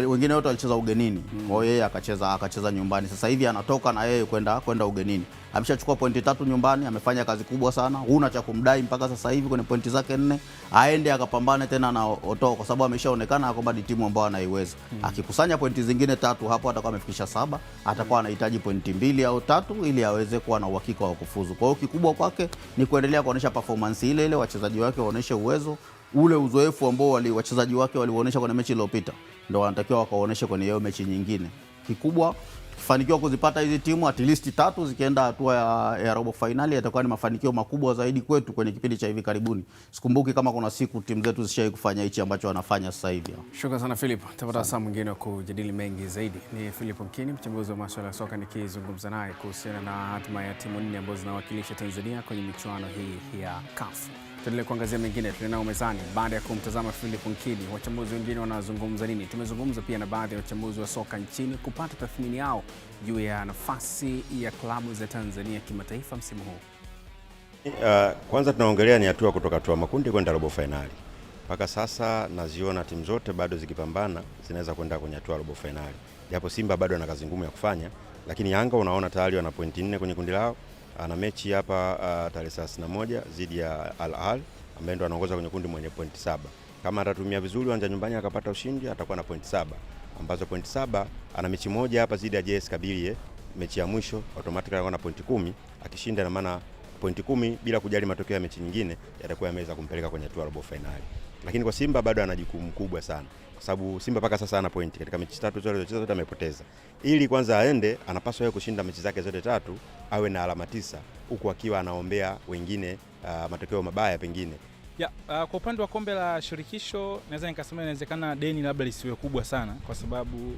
wengine wote walicheza ugenini. Kwa hiyo yeye akacheza nyumbani. Sasa hivi anatoka na yeye kwenda ugenini. Ameshachukua pointi 3 nyumbani, amefanya kazi kubwa sana. Huna cha kumdai mpaka sasa hivi kwenye pointi zake 4. Aende akapambane tena na Oto kwa sababu ameshaonekana kwamba ni timu ambayo anaiweza. Akikusanya pointi zingine 3 hapo atakuwa amefikisha 7, atakuwa anahitaji pointi 2 au 3 ili aweze kuwa na uhakika wa kufuzu. Kwa hiyo kikubwa kwake ni kuendelea kuonesha performance ile, wachezaji wake waoneshe uwezo, ule uzoefu ambao wachezaji wake walionyesha kwenye mechi iliyopita ndio wanatakiwa wakaoneshe kwenye hiyo mechi nyingine. Kikubwa kifanikiwa kuzipata hizi timu at least 3 zikienda hatua ya robo finali, yatakuwa ni mafanikio makubwa zaidi kwetu kwenye kipindi cha hivi karibuni. Sikumbuki kama kuna siku timu zetu zishawahi kufanya hichi ambacho wanafanya sasa hivi. Shukrani sana Philip. Tutapata saa mwingine wa kujadili mengi zaidi. Ni Philip Mkini, mchambuzi wa masuala ya soka, nikizungumza naye kuhusiana na hatima ya timu 4 ambazo zinawakilisha Tanzania kwenye michuano hii ya CAF. Tuendelee kuangazia mengine tunao mezani. Baada ya kumtazama Philip Mkini, wachambuzi wengine wanazungumza nini? Tumezungumza pia na baadhi ya wachambuzi wa soka nchini kupata tathmini yao juu ya nafasi ya klabu za Tanzania kimataifa msimu huu. Kwanza tunaongelea ni hatua kutoka hatua makundi kwenda robo finali. Mpaka sasa naziona timu zote bado zikipambana zinaweza kwenda kwenye hatua robo finali. Japo Simba bado ana kazi ngumu ya kufanya, lakini Yanga unaona tayari wana pointi 4 kwenye kundi lao. Ana mechi hapa tarehe 31 dhidi ya Al Ahly ambaye ndo anaongoza kwenye kundi mwenye pointi 7. Kama atatumia vizuri uwanja nyumbani akapata ushindi atakuwa na pointi 7. Ambazo pointi 7 ana mechi moja hapa dhidi ya JS Kabylie, mechi ya mwisho automatically anakuwa na pointi 10. Akishinda na maana pointi 10 bila kujali matokeo ya mechi nyingine yatakuwa yameweza kumpeleka kwenye hatua robo finali. Lakini kwa Simba bado ana jukumu kubwa sana. Kwa sababu Simba paka sasa ana pointi katika mechi 3 zote zote amepoteza. Ili kwanza aende anapaswa yeye kushinda mechi zake zote 3 awe na alama 9 huku akiwa anaombea wengine matokeo mabaya pengine. Kwa upande wa kombe la shirikisho naweza nikasema inawezekana deni labda lisiwe kubwa sana kwa sababu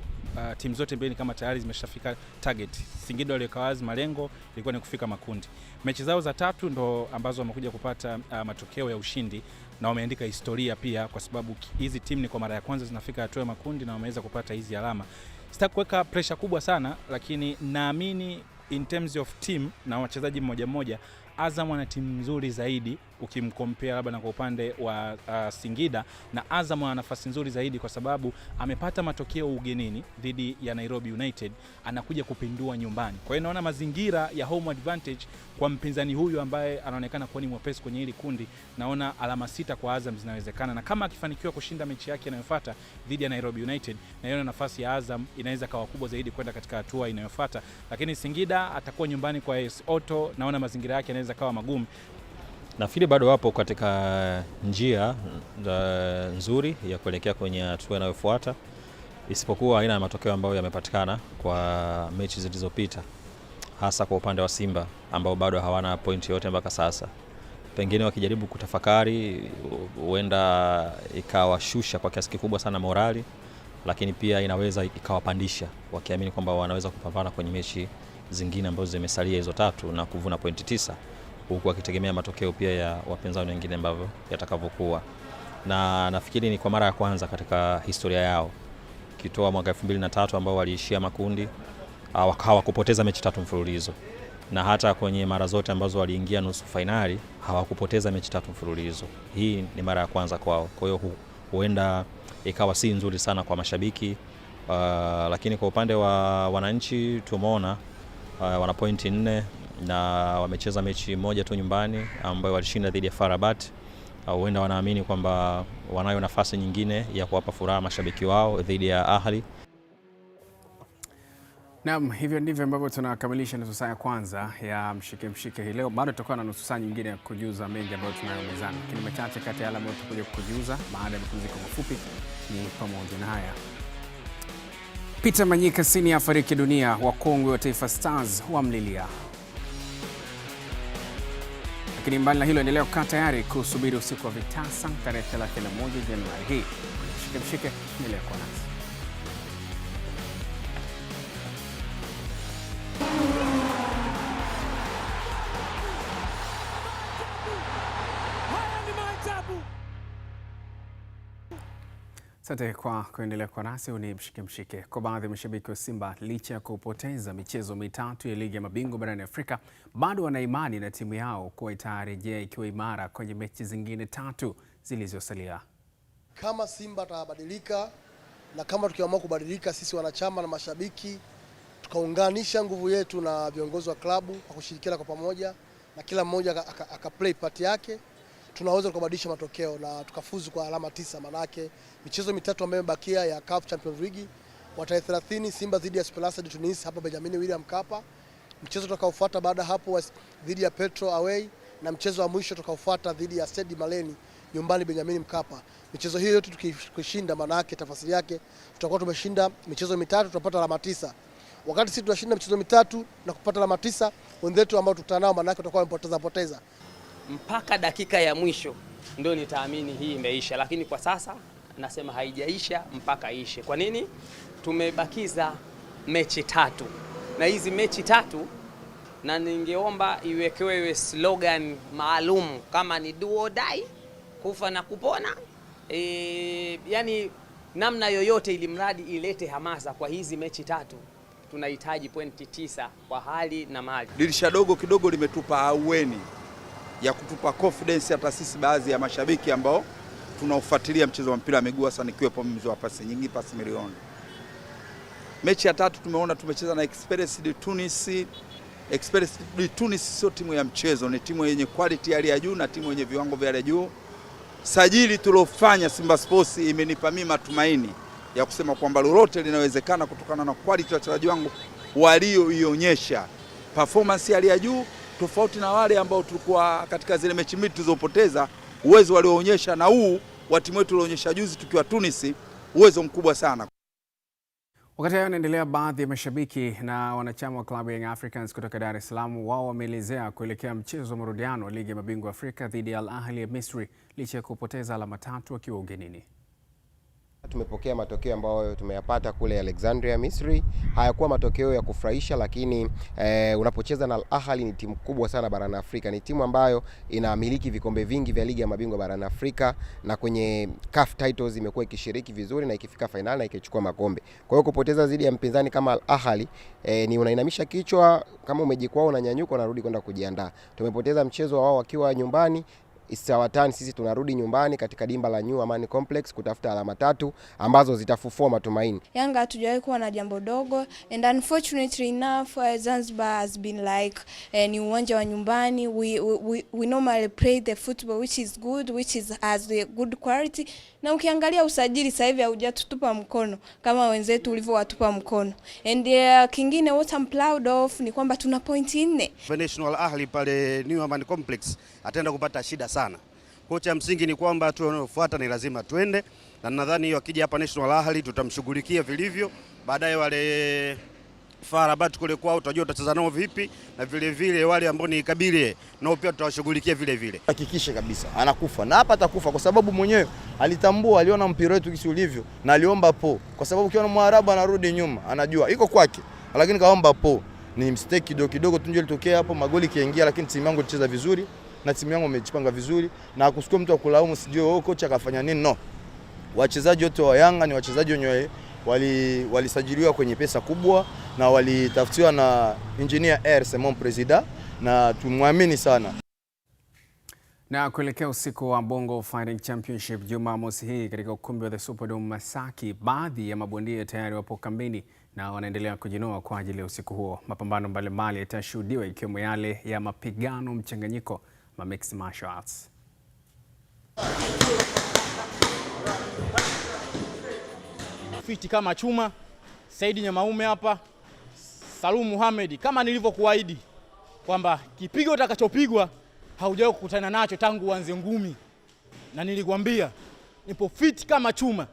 timu zote mbili kama tayari zimeshafika target. Singida waliweka wazi malengo ilikuwa ni kufika makundi. Mechi zao za 3 ndo ambazo wamekuja kupata matokeo ya ushindi na wameandika historia pia kwa sababu hizi timu ni kwa mara ya kwanza zinafika hatua ya makundi na wameweza kupata hizi alama. Sitaki kuweka pressure kubwa sana, lakini naamini in terms of team na wachezaji mmoja mmoja Azam ana timu nzuri zaidi ukimkompare labda na kwa upande wa Singida, na Azam ana nafasi nzuri zaidi kwa sababu amepata matokeo ugenini dhidi ya Nairobi United, anakuja kupindua nyumbani. Kwa hiyo naona mazingira ya home advantage kwa mpinzani huyu ambaye anaonekana kuwa ni mwepesi kwenye hili kundi. Naona alama 6 kwa Azam zinawezekana, na kama akifanikiwa kushinda mechi yake inayofuata dhidi ya Nairobi United, naona nafasi ya Azam inaweza kawa kubwa zaidi kwenda katika hatua inayofuata. Lakini Singida atakuwa nyumbani kwa AS Auto, naona mazingira yake yanaweza kawa magumu. Nafikiri bado wapo katika njia nzuri ya kuelekea kwenye hatua inayofuata, isipokuwa aina ya matokeo ambayo yamepatikana kwa mechi zilizopita, hasa kwa upande wa Simba ambao bado hawana pointi yote mpaka sasa. Pengine wakijaribu kutafakari huenda ikawashusha kwa kiasi kikubwa sana morali, lakini pia inaweza ikawapandisha wakiamini kwamba wanaweza kupambana kwenye mechi zingine ambazo zimesalia hizo 3 na kuvuna pointi 9, huku akitegemea matokeo pia ya wapinzani wengine ambavyo yatakavyokuwa. Na nafikiri ni kwa mara ya kwanza katika historia yao, kitoa mwaka 2003 ambao waliishia makundi, hawakupoteza mechi 3 mfululizo, na hata kwenye mara zote ambazo waliingia nusu finali hawakupoteza mechi 3 mfululizo. Hii ni mara ya kwanza kwao. Kwa hiyo huenda ikawa si nzuri sana kwa mashabiki, lakini kwa upande wa wananchi tumeona wana pointi 4 na wamecheza mechi moja tu nyumbani ambayo walishinda dhidi ya FAR Rabat. Huenda wanaamini kwamba wanayo nafasi nyingine ya kuwapa furaha mashabiki wao dhidi ya Ahly. Naam, hivyo ndivyo ambavyo tunakamilisha nusu saa ya kwanza ya mshike mshike hii leo. Bado tutakuwa na nusu saa nyingine ya kujuza mengi ambayo tunayo mezani. Lakini machache kati ya yale ambayo tutakuja kujuza baada ya mapumziko mafupi ni pamoja na haya. Peter Manyika Senior afariki dunia, wakongwe wa Taifa Stars wamlilia. Lakini mbali na hilo, endelea kukaa tayari kusubiri usiku wa vitasa tarehe 31 Januari hii. Mshike mshike, endelea kuwa nasi. Asante kwa kuendelea kwa nasi. Ni mshike mshike. Kwa baadhi ya mashabiki wa Simba, licha ya kupoteza michezo mitatu ya ligi ya mabingwa barani Afrika, bado wana imani na timu yao kuwa itarejea ikiwa imara kwenye mechi zingine 3 zilizosalia. Kama Simba atabadilika na kama tukiamua kubadilika sisi wanachama na mashabiki, tukaunganisha nguvu yetu na viongozi wa klabu kwa kushirikiana kwa pamoja na kila mmoja aka play part yake, tunaweza kubadilisha matokeo na tukafuzu kwa alama 9. Manake michezo mitatu ambayo imebakia ya CAF Champions League, wa tarehe 30 Simba dhidi ya Esperance de Tunis hapa Benjamin William Mkapa, mchezo utakaofuata baada hapo dhidi ya Petro away, na mchezo wa mwisho utakaofuata dhidi ya Stade Maleni nyumbani Benjamin Mkapa. Michezo hiyo yote tukishinda, maana yake tafasiri yake tutakuwa tumeshinda michezo mitatu, tutapata alama 9. Wakati sisi tunashinda michezo mitatu na kupata alama 9, wenzetu ambao tutanao maana yake tutakuwa tumepoteza. Mpaka dakika ya mwisho ndio nitaamini hii imeisha, lakini kwa sasa nasema haijaisha mpaka ishe. Kwa nini? Tumebakiza mechi 3. Na hizi mechi 3, na ningeomba iwekewe slogan maalum kama ni do or die, kufa na kupona. Yani namna yoyote ili mradi ilete hamasa kwa hizi mechi 3. Tunahitaji pointi 9 kwa hali na mali. Dirisha dogo kidogo limetupa aueni ya kutupa confidence hata sisi baadhi ya mashabiki ambao tunaofuatilia mchezo wa mpira wa miguu, hasa nikiwepo mzo wa pasi nyingi, pasi milioni. Mechi ya 3 tumeona tumecheza na Esperance de Tunis. Esperance de Tunis sio timu ya mchezo, ni timu yenye quality hali ya juu na timu yenye viwango vya juu. Sajili tuliofanya Simba Sports imenipa mimi matumaini ya kusema kwamba lolote linawezekana kutokana na quality ya wachezaji wangu walioionyesha performance hali ya juu, tofauti na wale ambao tulikuwa katika zile mechi mbili tulizopoteza. Uwezo walioonyesha na huu wa timu yetu ulionyesha juzi tukiwa Tunis, uwezo mkubwa sana. Wakati hayo yanaendelea, baadhi ya mashabiki na wanachama wa klabu ya Young Africans kutoka Dar es Salaam wao wameelezea kuelekea mchezo wa marudiano wa ligi ya mabingwa Afrika dhidi ya Al Ahly ya Misri licha ya kupoteza alama 3 wakiwa ugenini. Tumepokea matokeo ambayo tumeyapata kule Alexandria Misri. Hayakuwa matokeo ya kufurahisha, lakini unapocheza na Al Ahly, ni timu kubwa sana barani Afrika. Ni timu ambayo inamiliki vikombe vingi vya ligi ya mabingwa barani Afrika, na kwenye CAF titles imekuwa ikishiriki vizuri na ikifika finali na ikichukua makombe. Kwa hiyo kupoteza dhidi ya mpinzani kama Al Ahly ni unainamisha kichwa, kama umejikwaa unanyanyuka unarudi kwenda kujiandaa. Tumepoteza mchezo wao wakiwa nyumbani. Isawatani sisi tunarudi nyumbani katika dimba la New Amani Complex kutafuta alama 3 ambazo zitafufua matumaini. Yanga hatujawahi kuwa na jambo dogo, and unfortunately enough Zanzibar has been like ni uwanja wa nyumbani. We normally play the football which is good, which is has a good quality, na ukiangalia usajili sasa hivi haujatutupa mkono kama wenzetu ulivyowatupa mkono. And kingine what I'm proud of ni kwamba tuna point 4. National Ahli pale New Amani Complex ataenda kupata shida sana. Kocha msingi ni kwamba tunaofuata ni lazima twende, na nadhani hiyo akija hapa National Ahli tutamshughulikia vilivyo. Baadaye wale Farabat kule kwao tutajua tutacheza nao vipi, na vile vile wale ambao ni Kabile nao pia tutawashughulikia vile vile. Hakikisha kabisa anakufa, na hapa atakufa kwa sababu mwenyewe alitambua, aliona mpira wetu kisi ulivyo na aliomba po, kwa sababu ukiona Mwarabu anarudi nyuma anajua iko kwake, lakini kaomba po. Ni mistake kidogo kidogo tu ndio ilitokea hapo, magoli kiingia, lakini timu yangu ilicheza vizuri na timu yangu imejipanga vizuri, na kusikia mtu akulaumu sijui kocha akafanya nini. No, wachezaji wote wa Yanga ni wachezaji wenyewe walisajiliwa kwenye pesa kubwa na walitafutiwa na engineer Simon President, na tumwamini sana. Na kuelekea usiku wa Bongo Fighting Championship Jumamosi hii katika ukumbi wa The Superdome Masaki, baadhi ya mabondia tayari wapo kambini na wanaendelea kujinoa kwa ajili ya usiku huo. Mapambano mbalimbali yatashuhudiwa ikiwemo yale ya mapigano mchanganyiko ma mixed martial arts. Fiti kama chuma, Saidi Nyamaume hapa, Salum Muhammad, kama nilivyokuahidi kwamba kipigo utakachopigwa haujawahi kukutana nacho tangu uanze ngumi, na nilikwambia nipo fiti kama chuma.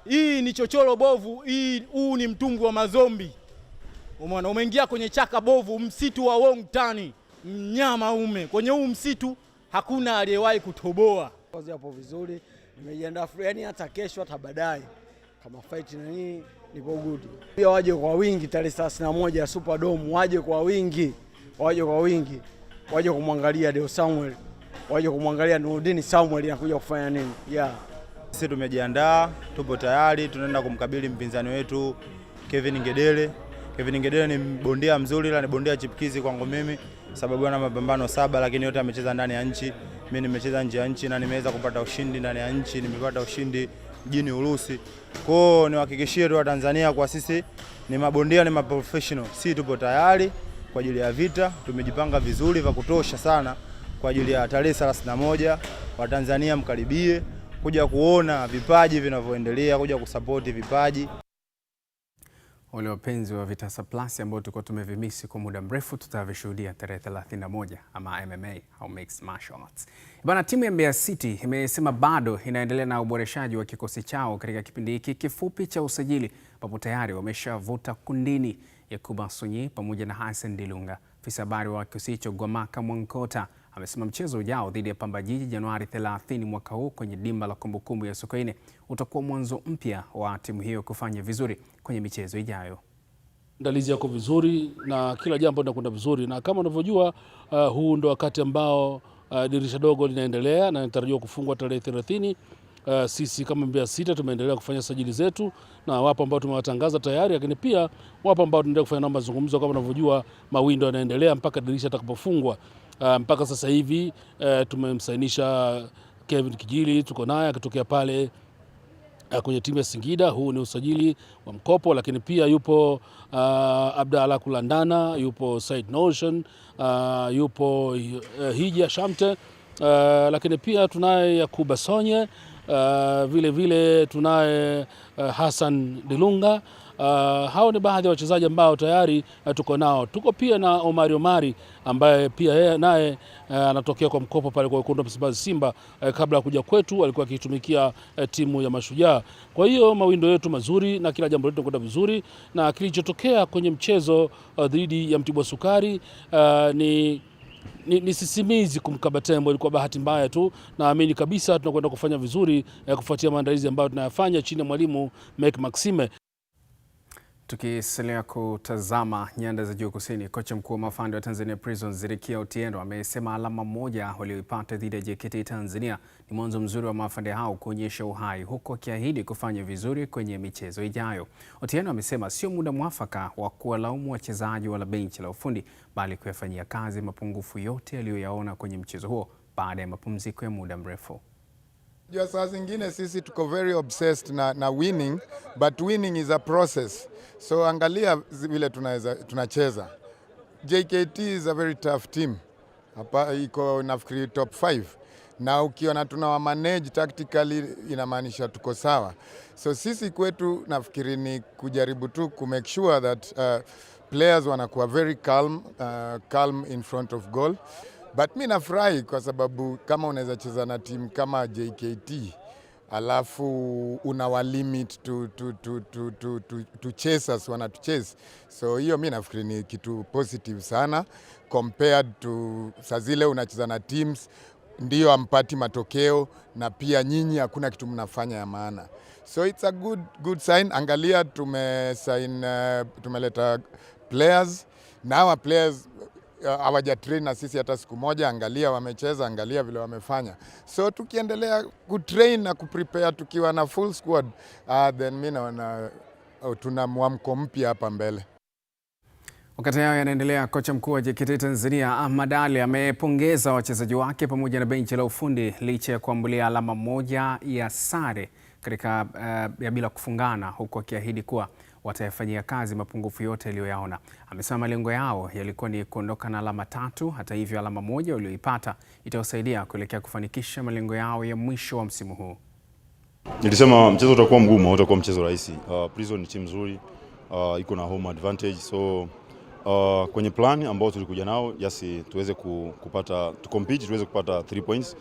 Hii ni chochoro bovu, huu ni mtungu wa mazombi. Umeona, umeingia kwenye chaka bovu, msitu wa Wong Tani, mnyama ume. Kwenye huu msitu hakuna aliyewahi kutoboa. Kazi hapo vizuri, nimejiandaa yani hata kesho hata baadaye kama fight na nini nipo good. Pia waje kwa wingi tarehe 31 ya Superdome, waje kwa wingi. Waje kumwangalia Deo Samuel, waje kumwangalia Nurdin Samuel anakuja kufanya nini. Sisi tumejiandaa, tupo tayari, tunaenda kumkabili mpinzani wetu Kevin Ngedele. Kevin Ngedele ni bondia mzuri, ila ni bondia chipkizi kwangu mimi, sababu ana mapambano 7 lakini yote amecheza ndani ya nchi. Mimi nimecheza nje ya nchi na nimeweza kupata ushindi ndani ya nchi. Nimepata ushindi mjini Urusi. Kwa hiyo niwahakikishie tu Watanzania kwa sisi ni mabondia, ni maprofessional. Sisi tupo tayari kwa ajili ya vita, tumejipanga vizuri vya kutosha sana kwa ajili ya tarehe 31. Watanzania mkaribie kuja kuona vipaji vinavyoendelea, kuja kusapoti vipaji. Wale wapenzi wa Vitasa Plus ambao tulikuwa tumevimisi kwa muda mrefu tutavishuhudia tarehe 31 ama MMA au Mixed Martial Arts. Bana, timu ya Mbeya City imesema bado inaendelea na uboreshaji wa kikosi chao katika kipindi hiki kifupi cha usajili, ambapo tayari wameshavuta kundini Yakuba Sonyi pamoja na Hassan Dilunga. Afisa habari wa kikosi hicho Gwamaka Mwankota amesema mchezo ujao dhidi ya Pamba Jiji Januari 30 mwaka huu kwenye dimba la kumbukumbu ya Sokoine utakuwa mwanzo mpya wa timu hiyo kufanya vizuri kwenye michezo ijayo. Maandalizi yako vizuri na kila jambo linakwenda vizuri, na kama unavyojua huu ndo wakati ambao dirisha dogo linaendelea na inatarajiwa kufungwa tarehe 30. Sisi kama Mbeya City tumeendelea kufanya sajili zetu na wapo ambao tumewatangaza tayari, lakini pia wapo ambao tunaendelea kufanya nao mazungumzo. Kama unavyojua mawindo yanaendelea mpaka dirisha litakapofungwa. Mpaka sasa hivi tumemsainisha Kevin Kijili, tuko naye akitokea pale kwenye timu ya Singida. Huu ni usajili wa mkopo, lakini pia yupo Abdallah Kulandana, yupo Said Notion, yupo Hija Shamte, lakini pia tunaye Yakuba Sonye, vile vile tunaye Hassan Dilunga. Hao ni baadhi ya wachezaji ambao tayari tuko nao. Tuko pia na Omari ambaye pia yeye naye anatokea kwa mkopo pale kwa Wekundu wa Msimbazi Simba. Kabla ya kuja kwetu alikuwa akitumikia timu ya Mashujaa. Kwa hiyo mawindo yetu mazuri na kila jambo letu kwenda vizuri, na kilichotokea kwenye mchezo dhidi ya Mtibwa Sukari ni sisimizi kumkaba tembo, ilikuwa bahati mbaya tu. Naamini kabisa tunakwenda kufanya vizuri kufuatia maandalizi ambayo tunayafanya chini ya mwalimu Mek Maxime. Tukisalia kutazama nyanda za juu kusini, kocha mkuu wa mafande wa Tanzania Prisons Zirikia Otieno amesema alama moja walioipata dhidi ya JKT Tanzania ni mwanzo mzuri wa mafande hao kuonyesha uhai, huku akiahidi kufanya vizuri kwenye michezo ijayo. Otieno amesema sio muda mwafaka wa kuwalaumu wachezaji wala benchi la ufundi, bali kuyafanyia kazi mapungufu yote aliyoyaona kwenye mchezo huo baada ya mapumziko ya muda mrefu. Jua saa zingine sisi tuko very obsessed na winning, but winning is a process. So angalia vile tunacheza. JKT is a very tough team. Hapa iko nafikiri top 5. Na ukiona tunawa manage tactically inamaanisha tuko sawa. So sisi kwetu nafikiri ni kujaribu tu ku make sure that players wanakuwa very calm in front of goal. But mi nafurahi kwa sababu kama unaweza cheza na team kama JKT alafu unawa limit to chasers wanatuchase. So hiyo mi nafikiri ni kitu positive sana compared to saa zile unacheza na teams ndio ampati matokeo na pia nyinyi hakuna kitu mnafanya ya maana. So it's a good sign. Angalia tumeleta players na our players hawaja train na sisi hata siku moja. Angalia wamecheza, angalia vile wamefanya. So tukiendelea kutrain na kuprepare tukiwa na full squad, then mimi naona tuna mwamko mpya hapa mbele. Wakati hayo yanaendelea, kocha mkuu wa JKT Tanzania Ahmad Ally amepongeza wachezaji wake pamoja na benchi la ufundi licha ya kuambulia alama moja ya sare katika ya bila kufungana, huku akiahidi kuwa watayafanyia kazi mapungufu yote aliyoyaona. Amesema malengo yao yalikuwa ni kuondoka na alama 3. Hata hivyo alama moja walioipata itawasaidia kuelekea kufanikisha malengo yao ya mwisho wa msimu huu. Nilisema mchezo utakuwa mgumu, utakuwa mchezo rahisi. Prison ni timu nzuri, iko na home advantage. So kwenye plan ambao tulikuja nao tuweze kupata compete, tuweze kupata 3 points.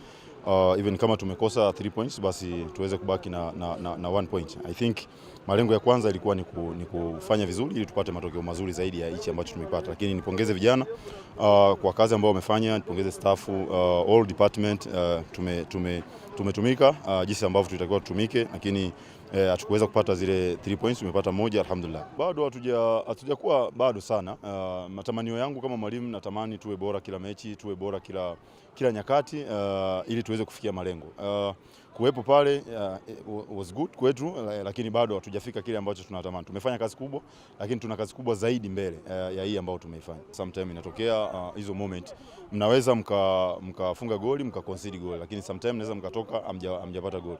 Even kama tumekosa 3 points basi tuweze kubaki na 1 point. I think malengo ya kwanza ilikuwa ni kufanya vizuri ili tupate matokeo mazuri zaidi ya hichi ambacho tumepata. Lakini nipongeze vijana kwa kazi ambayo wamefanya, nipongeze staff, all department, tumetumika jinsi ambavyo tulitakiwa tutumike, lakini hatukuweza kupata zile 3 points, tumepata moja, alhamdulillah. Bado hatujakuwa bado sana. Matamanio yangu kama mwalimu, natamani tuwe bora kila mechi, tuwe bora kila nyakati ili tuweze kufikia malengo. kuwepo pale was good kwetu, lakini bado hatujafika kile ambacho tunatamani. Tumefanya kazi kubwa, lakini tuna kazi kubwa zaidi mbele ya hii ambayo tumeifanya. Sometimes inatokea hizo moment mnaweza mkafunga goli mkaconcede goli, lakini sometimes naweza mkatoka hamjapata goli.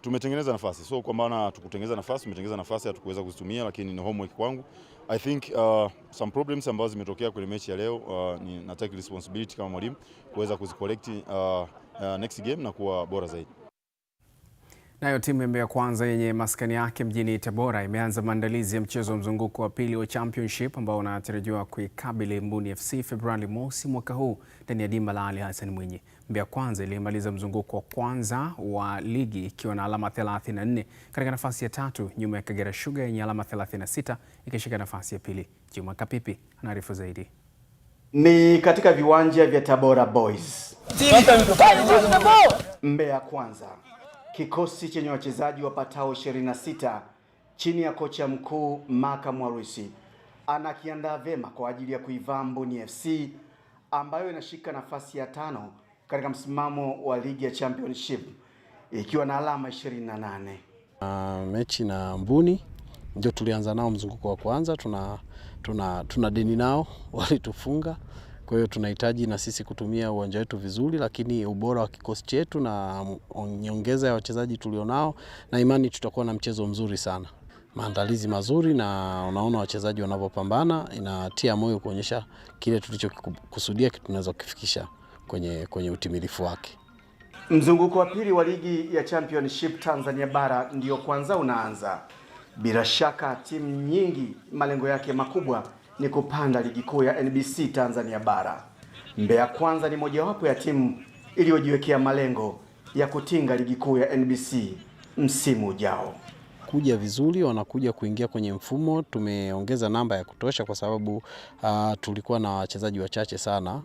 Tumetengeneza nafasi, so kwa maana tukutengeneza nafasi, tumetengeneza nafasi hatukuweza kuzitumia, lakini ni homework kwangu. I think some problems ambazo zimetokea kwenye mechi ya leo, na take responsibility kama mwalimu kuweza kuzicorrect next game na kuwa bora zaidi. Nayo timu ya Mbeya Kwanza yenye maskani yake mjini Tabora imeanza maandalizi ya mchezo wa mzunguko wa pili wa Championship ambao unatarajiwa kuikabili Mbuni FC Februari mosi mwaka huu ndani ya dimba la Ali Hassan Mwinyi. Mbeya Kwanza ilimaliza mzunguko wa kwanza wa ligi ikiwa na alama 34 katika nafasi ya tatu, nyuma ya Kagera Sugar yenye alama 36 ikishika nafasi ya pili. Juma Kapipi anaarifu zaidi. Ni katika viwanja vya Tabora Boys. Mbeya Kwanza, kikosi chenye wachezaji wapatao 26 chini ya kocha mkuu Maka Mwarusi anakiandaa vema kwa ajili ya kuivaa Mbuni FC ambayo inashika nafasi ya 5 katika msimamo wa ligi ya Championship ikiwa na alama 28. Mechi na Mbuni ndio tulianza nao mzunguko wa kwanza, tuna deni nao, walitufunga. Kwa hiyo tunahitaji na sisi kutumia uwanja wetu vizuri, lakini ubora wa kikosi chetu na nyongeza ya wachezaji tulionao, na imani tutakuwa na mchezo mzuri sana. Maandalizi mazuri, na unaona wachezaji wanavyopambana, inatia moyo kuonyesha kile tulichokusudia tunaweza kufikisha kwenye utimilifu wake. Mzunguko wa pili wa ligi ya Championship Tanzania Bara ndio kwanza unaanza. Bila shaka timu nyingi malengo yake makubwa ni kupanda ligi kuu ya NBC Tanzania Bara. Mbeya Kwanza ni mojawapo ya timu iliyojiwekea malengo ya kutinga ligi kuu ya NBC msimu ujao. Kuja vizuri, wanakuja kuingia kwenye mfumo. Tumeongeza namba ya kutosha kwa sababu tulikuwa na wachezaji wachache sana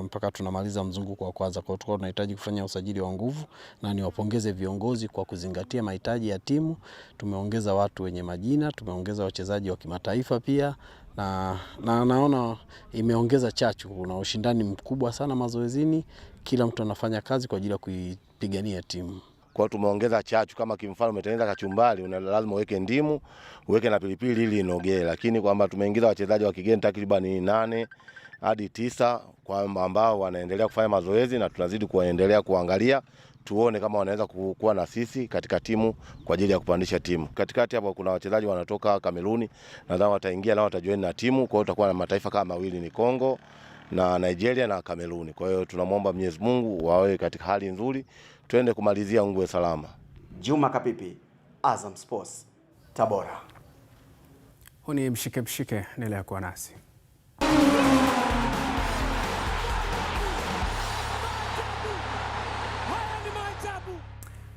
mpaka tunamaliza mzunguko wa kwanza. Kwa hiyo tunahitaji kufanya usajili wa nguvu, na niwapongeze viongozi kwa kuzingatia mahitaji ya timu. Tumeongeza watu wenye majina, tumeongeza wachezaji wa kimataifa pia, na naona imeongeza chachu. Kuna ushindani mkubwa sana mazoezini, kila mtu anafanya kazi kwa ajili ya kuipigania timu. Kwa tumeongeza chachu, kama kimfano umetengeneza kachumbari, lazima uweke ndimu, uweke na pilipili ili inogee, lakini kwamba tumeingiza wachezaji wa kigeni takriban 8 hadi 9 kwamba ambao wanaendelea kufanya mazoezi, na tunazidi kuendelea kuangalia tuone kama wanaweza kuwa na sisi katika timu kwa ajili ya kupandisha timu. Katikati hapo kuna wachezaji wanatoka Kameruni, nadhani wataingia na watajoin na timu. Kwa hiyo tutakuwa na mataifa kama mawili, ni Kongo na Nigeria na Kameruni. Kwa hiyo tunamwomba Mwenyezi Mungu wawe katika hali nzuri, twende kumalizia ngwe salama. Juma Kapipi, Azam Sports, Tabora. Huni mshike endelea kuwa nasi.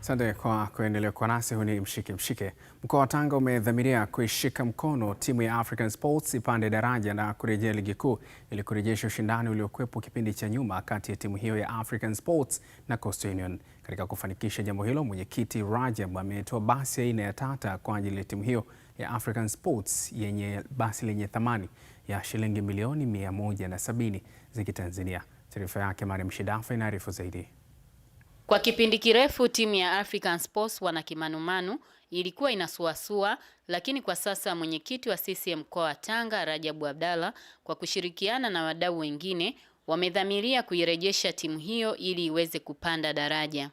Asante kwa kuendelea kwa nasi. Huni mshike. Mkoa wa Tanga umedhamiria kuishika mkono timu ya African Sports ipande daraja na kurejea ligi kuu ili kurejesha ushindani uliokuwepo kipindi cha nyuma kati ya timu hiyo ya African Sports na Coastal Union. Katika kufanikisha jambo hilo, mwenyekiti Rajab ametoa basi aina ya Tata kwa ajili ya timu hiyo ya African Sports yenye basi lenye thamani ya shilingi milioni 170 za Kitanzania. Taarifa yake Mariam Shidafa inaarifu zaidi. Kwa kipindi kirefu timu ya African Sports wana kimanumanu ilikuwa inasuasua, lakini kwa sasa mwenyekiti wa CCM mkoa wa Tanga Rajabu Abdalla kwa kushirikiana na wadau wengine wamedhamiria kuirejesha timu hiyo ili iweze kupanda daraja.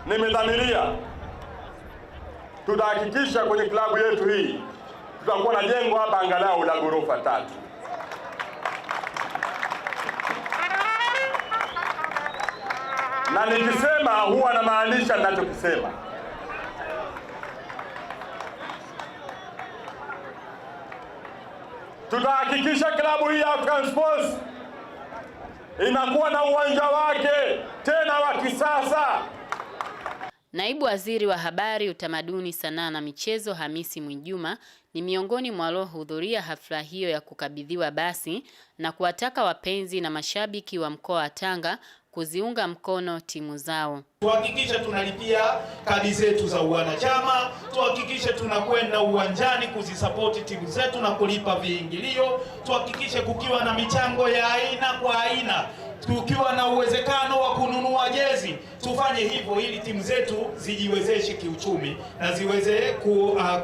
Nimedhamiria tutahakikisha kwenye klabu yetu hii tutakuwa na jengo hapa angalau la ghorofa 3. Na nikisema huwa na maanisha ninachokisema. Tutahakikisha klabu hii ya African Sports inakuwa na uwanja wake tena wa kisasa. Naibu Waziri wa Habari, Utamaduni, Sanaa na Michezo Hamisi Mwinjuma ni miongoni mwa waliohudhuria hafla hiyo ya kukabidhiwa basi na kuwataka wapenzi na mashabiki wa mkoa wa Tanga kuziunga mkono timu zao. Tuhakikishe tunalipia kadi zetu za wanachama, tuhakikishe tunakwenda uwanjani kuzisapoti timu zetu na kulipa viingilio, tuhakikishe kukiwa na michango ya aina kwa aina, tukiwa na uwezekano wa kununua jezi, tufanye hivyo ili timu zetu zijiwezeshe kiuchumi na ziweze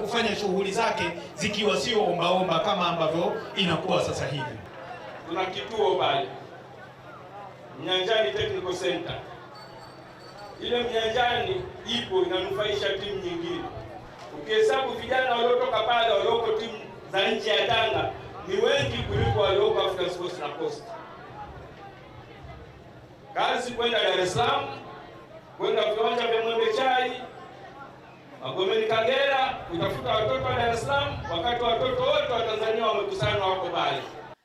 kufanya shughuli zake zikiwa sio ombaomba kama ambavyo inakuwa sasa hivi. Tuna kituo pale Mnyanjani Technical Center. Ile Mnyanjani ipo inanufaisha timu nyingine. Ukihesabu vijana waliotoka pale walioko timu za nchi ya Tanga ni wengi kuliko walioko African Sports na Coast. Kazi kwenda Dar es Salaam, kwenda viwanja vya Mwembe Chai, Magomeni Kagera, kutafuta watoto wa Dar es Salaam, wakati watoto wote wa Tanzania wamekusanywa wako pale.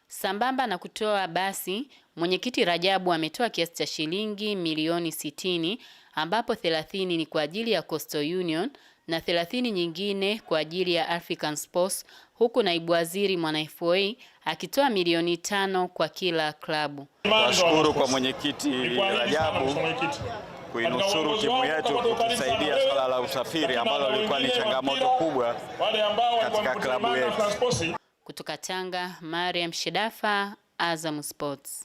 Sambamba na kutoa basi, mwenyekiti Rajabu ametoa kiasi cha shilingi milioni 60 ambapo 30 ni kwa ajili ya Coastal Union na 30 nyingine kwa ajili ya African Sports, huku naibu waziri Mwana FA akitoa milioni 5 kwa kila klabu. Nashukuru kwa mwenyekiti Rajabu kuinusuru timu yetu kutusaidia swala la usafiri ambalo lilikuwa ni changamoto kubwa katika klabu yetu. Kutoka Tanga, Mariam Shedafa, Azam Sports.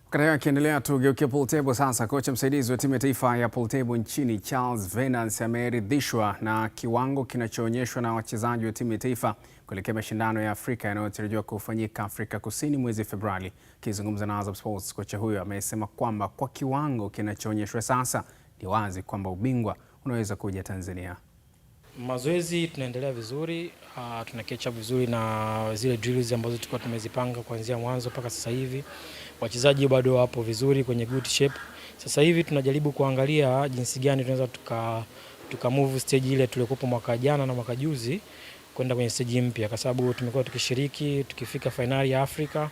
Wakati akiendelea, tugeukie pool table sasa. Kocha msaidizi wa timu ya taifa ya pool table nchini Charles Venance ameridhishwa na kiwango kinachoonyeshwa na wachezaji wa timu ya taifa kuelekea mashindano ya Afrika yanayotarajiwa kufanyika Afrika Kusini mwezi Februari. Akizungumza na Azam Sports, kocha huyo amesema kwamba kwa kiwango kinachoonyeshwa sasa ni wazi kwamba ubingwa unaweza kuja Tanzania. Mazoezi tunaendelea vizuri, tuna catch up vizuri na zile drills ambazo tulikuwa tumezipanga kuanzia mwanzo mpaka sasa hivi. Wachezaji bado wapo vizuri kwenye good shape. Sasa hivi tunajaribu kuangalia jinsi gani tunaweza tuka move stage ile tuliokuwa mwaka jana na mwaka juzi kwenda kwenye stage mpya, kwa sababu tumekuwa tukishiriki, tukifika finali ya Afrika,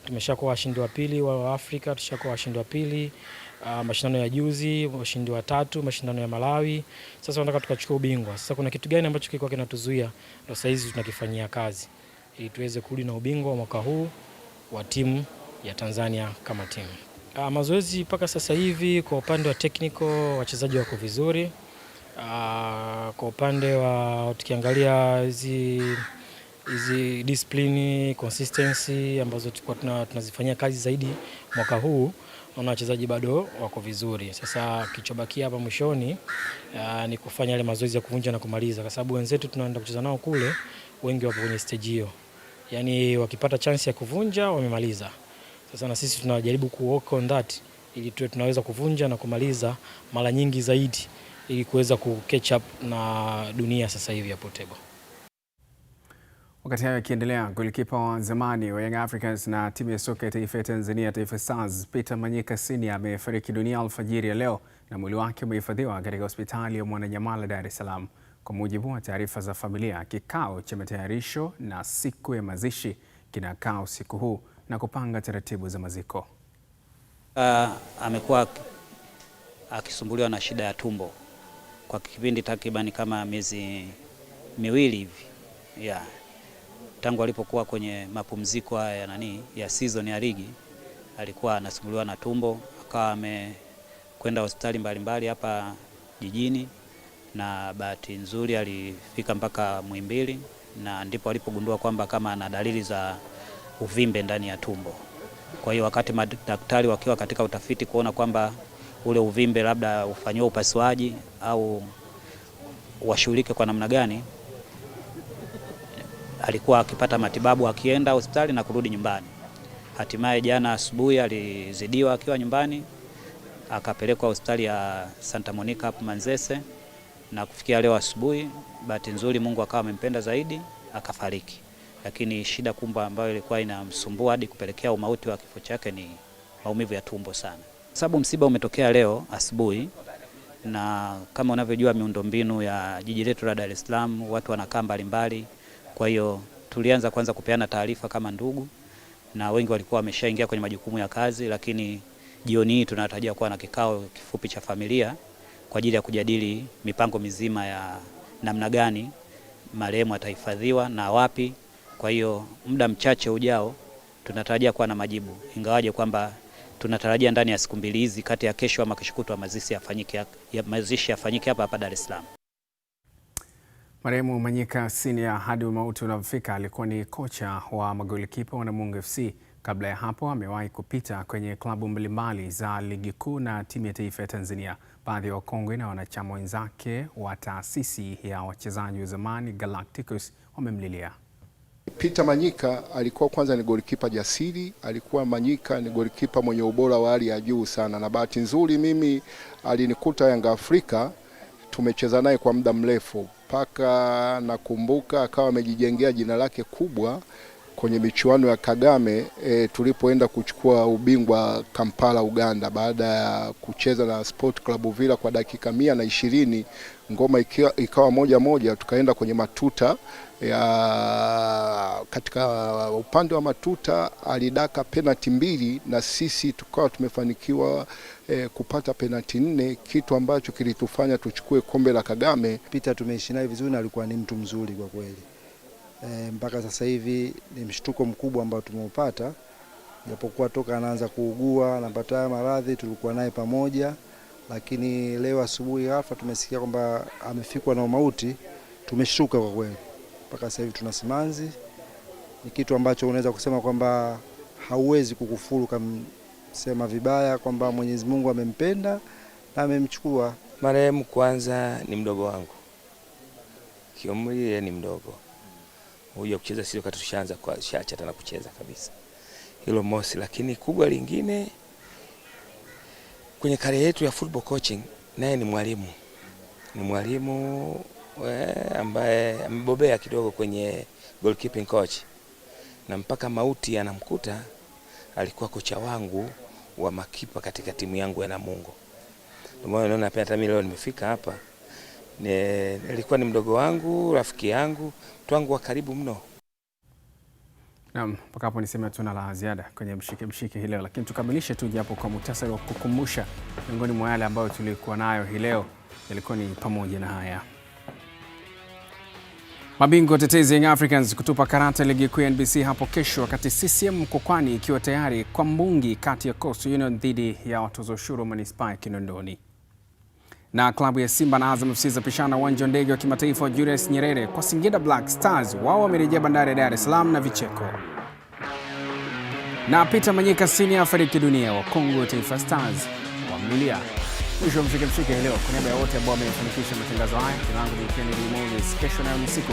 tumeshakuwa washindi wa pili wa Afrika, tushakuwa washindi wa pili mashindano ya juzi, washindi wa 3 mashindano ya Malawi. Sasa tunataka tukachukua ubingwa. Sasa kuna kitu gani ambacho kilikuwa kinatuzuia? Ndio sasa hizi tunakifanyia kazi ili tuweze kurudi na ubingwa wa mwaka huu wa timu ya Tanzania kama timu. Mazoezi mpaka sasa hivi kwa upande wa technical wachezaji wako vizuri. Kwa upande wa tukiangalia hizi discipline, consistency ambazo tulikuwa tunazifanyia kazi zaidi mwaka huu, na wachezaji bado wako vizuri. Sasa kichobakia hapa mwishoni ni kufanya ile mazoezi ya kuvunja na kumaliza, kwa sababu wenzetu tunaenda kucheza nao kule wengi wapo kwenye stage hiyo. Yaani wakipata chance ya kuvunja wamemaliza. Sasa na sisi tunajaribu work on that ili tuwe tunaweza kuvunja na kumaliza mara nyingi zaidi ili kuweza ku catch up na dunia sasa hivi ya pool table. Wakati hayo yakiendelea, golikipa wa zamani wa Young Africans na timu ya soka ya taifa ya Tanzania Taifa Stars Peter Manyika Senior amefariki dunia alfajiri ya leo na mwili wake umehifadhiwa katika hospitali ya Mwananyamala, Dar es Salaam. Kwa mujibu wa taarifa za familia, kikao cha matayarisho na siku ya mazishi kinakaa usiku huu na kupanga taratibu za maziko. Amekuwa akisumbuliwa na shida ya tumbo kwa kipindi takriban kama miezi miwili hivi. Tangu alipokuwa kwenye mapumziko ya season ya ligi alikuwa anasumbuliwa na tumbo, akawa amekwenda hospitali mbalimbali hapa jijini, na bahati nzuri alifika mpaka Muhimbili, na ndipo alipogundua kwamba kama ana dalili za uvimbe ndani ya tumbo. Kwa hiyo wakati madaktari wakiwa katika utafiti kuona kwamba ule uvimbe labda ufanyiwe upasuaji au washughulike kwa namna gani, alikuwa akipata matibabu akienda hospitali na kurudi nyumbani. Hatimaye jana asubuhi alizidiwa akiwa nyumbani, akapelekwa hospitali ya Santa Monica hapo Manzese, na kufikia leo asubuhi bahati nzuri Mungu akawa amempenda zaidi akafariki. Lakini shida kubwa ambayo ilikuwa inamsumbua hadi kupelekea umauti wa kifo chake ni maumivu ya tumbo sana. Sababu msiba umetokea leo asubuhi, na kama unavyojua miundombinu ya jiji letu la Dar es Salaam watu wanakaa mbalimbali. Kwa hiyo tulianza kwanza kupeana taarifa kama ndugu, na wengi walikuwa wameshaingia kwenye majukumu ya kazi, lakini jioni hii tunatarajia kuwa na kikao kifupi cha familia kwa ajili ya kujadili mipango mizima ya namna gani marehemu atahifadhiwa na wapi. Kwa hiyo muda mchache ujao tunatarajia kuwa na majibu, ingawaje kwamba tunatarajia ndani ya siku mbili hizi kati ya kesho ama kesho kutwa mazishi yafanyike hapa Dar es Salaam. Marehemu Manyika Senior hadi umauti unafika alikuwa ni kocha wa magolikipa wa Namungo FC Kabla ya hapo amewahi kupita kwenye klabu mbalimbali za ligi kuu na timu ya taifa ya Tanzania. Baadhi ya wakongwe na wanachama wenzake wa taasisi ya wachezaji wa zamani Galacticos wamemlilia. Peter Manyika alikuwa kwanza ni golikipa jasiri, alikuwa Manyika ni golikipa mwenye ubora wa hali ya juu sana, na bahati nzuri mimi alinikuta Yanga Afrika, tumecheza naye kwa muda mrefu mpaka nakumbuka akawa amejijengea jina lake kubwa kwenye michuano ya Kagame tulipoenda kuchukua ubingwa Kampala Uganda, baada ya kucheza na Sport Club Villa kwa dakika 120, ngoma ikawa 1-1, tukaenda kwenye matuta ya katika upande wa matuta alidaka penalty 2 na sisi tukawa tumefanikiwa kupata penalty 4, kitu ambacho kilitufanya tuchukue kombe la Kagame. Peter tumeishi naye vizuri na alikuwa ni mtu mzuri kwa kweli. Mpaka sasa hivi ni mshtuko mkubwa ambao tumeupata, japokuwa toka anaanza kuugua anapata maradhi tulikuwa naye pamoja, lakini leo asubuhi ghafla tumesikia kwamba amefikwa na mauti. Tumeshtuka kwa kweli, mpaka sasa hivi tuna simanzi. Ni kitu ambacho unaweza kusema kwamba hauwezi kukufuru kama sema vibaya, kwamba Mwenyezi Mungu amempenda na amemchukua. Marehemu kwanza ni mdogo wangu, kiumri yeye ni mdogo. Huyo kucheza sio katushaanza kwa shacha tena kucheza kabisa. Hilo mosi, lakini kubwa lingine kwenye kariera yetu ya football coaching, naye ni mwalimu. Ni mwalimu ambaye amebobea kidogo kwenye goalkeeping coach. Na mpaka mauti anamkuta alikuwa kocha wangu wa makipa katika timu yangu ya Namungo. Ndio maana naona pia hata mimi leo nimefika hapa. Nilikuwa ni mdogo wangu, rafiki yangu, mtu wangu wa karibu mno. Naam, mpaka hapo niseme tuna la ziada kwenye mshike hii leo, lakini tukamilishe tu japo kwa muhtasari wa kukumbusha miongoni mwa yale ambayo tulikuwa nayo hii leo yalikuwa ni pamoja na haya. Mabingwa tetezi Young Africans kutupa karata ligi kuu ya NBC hapo kesho, wakati CCM Mkokwani ikiwa tayari kwa mbungi kati ya Coastal Union dhidi ya watoza ushuru manispaa ya Kinondoni. Na klabu ya Simba na Azam FC zapishana uwanja wa ndege wa kimataifa wa Julius Nyerere kwa Singida Black Stars. Wao wamerejea bandari ya Dar es Salaam na vicheko. Na Peter Manyika Senior afariki dunia, wa Kongo wa Taifa Stars wamlilia. Mwisho mshike leo. Kwa niaba ya wote ambao wamefanikisha matangazo haya, jina langu ni Kennedy Moses. Kesho nayo ni siku.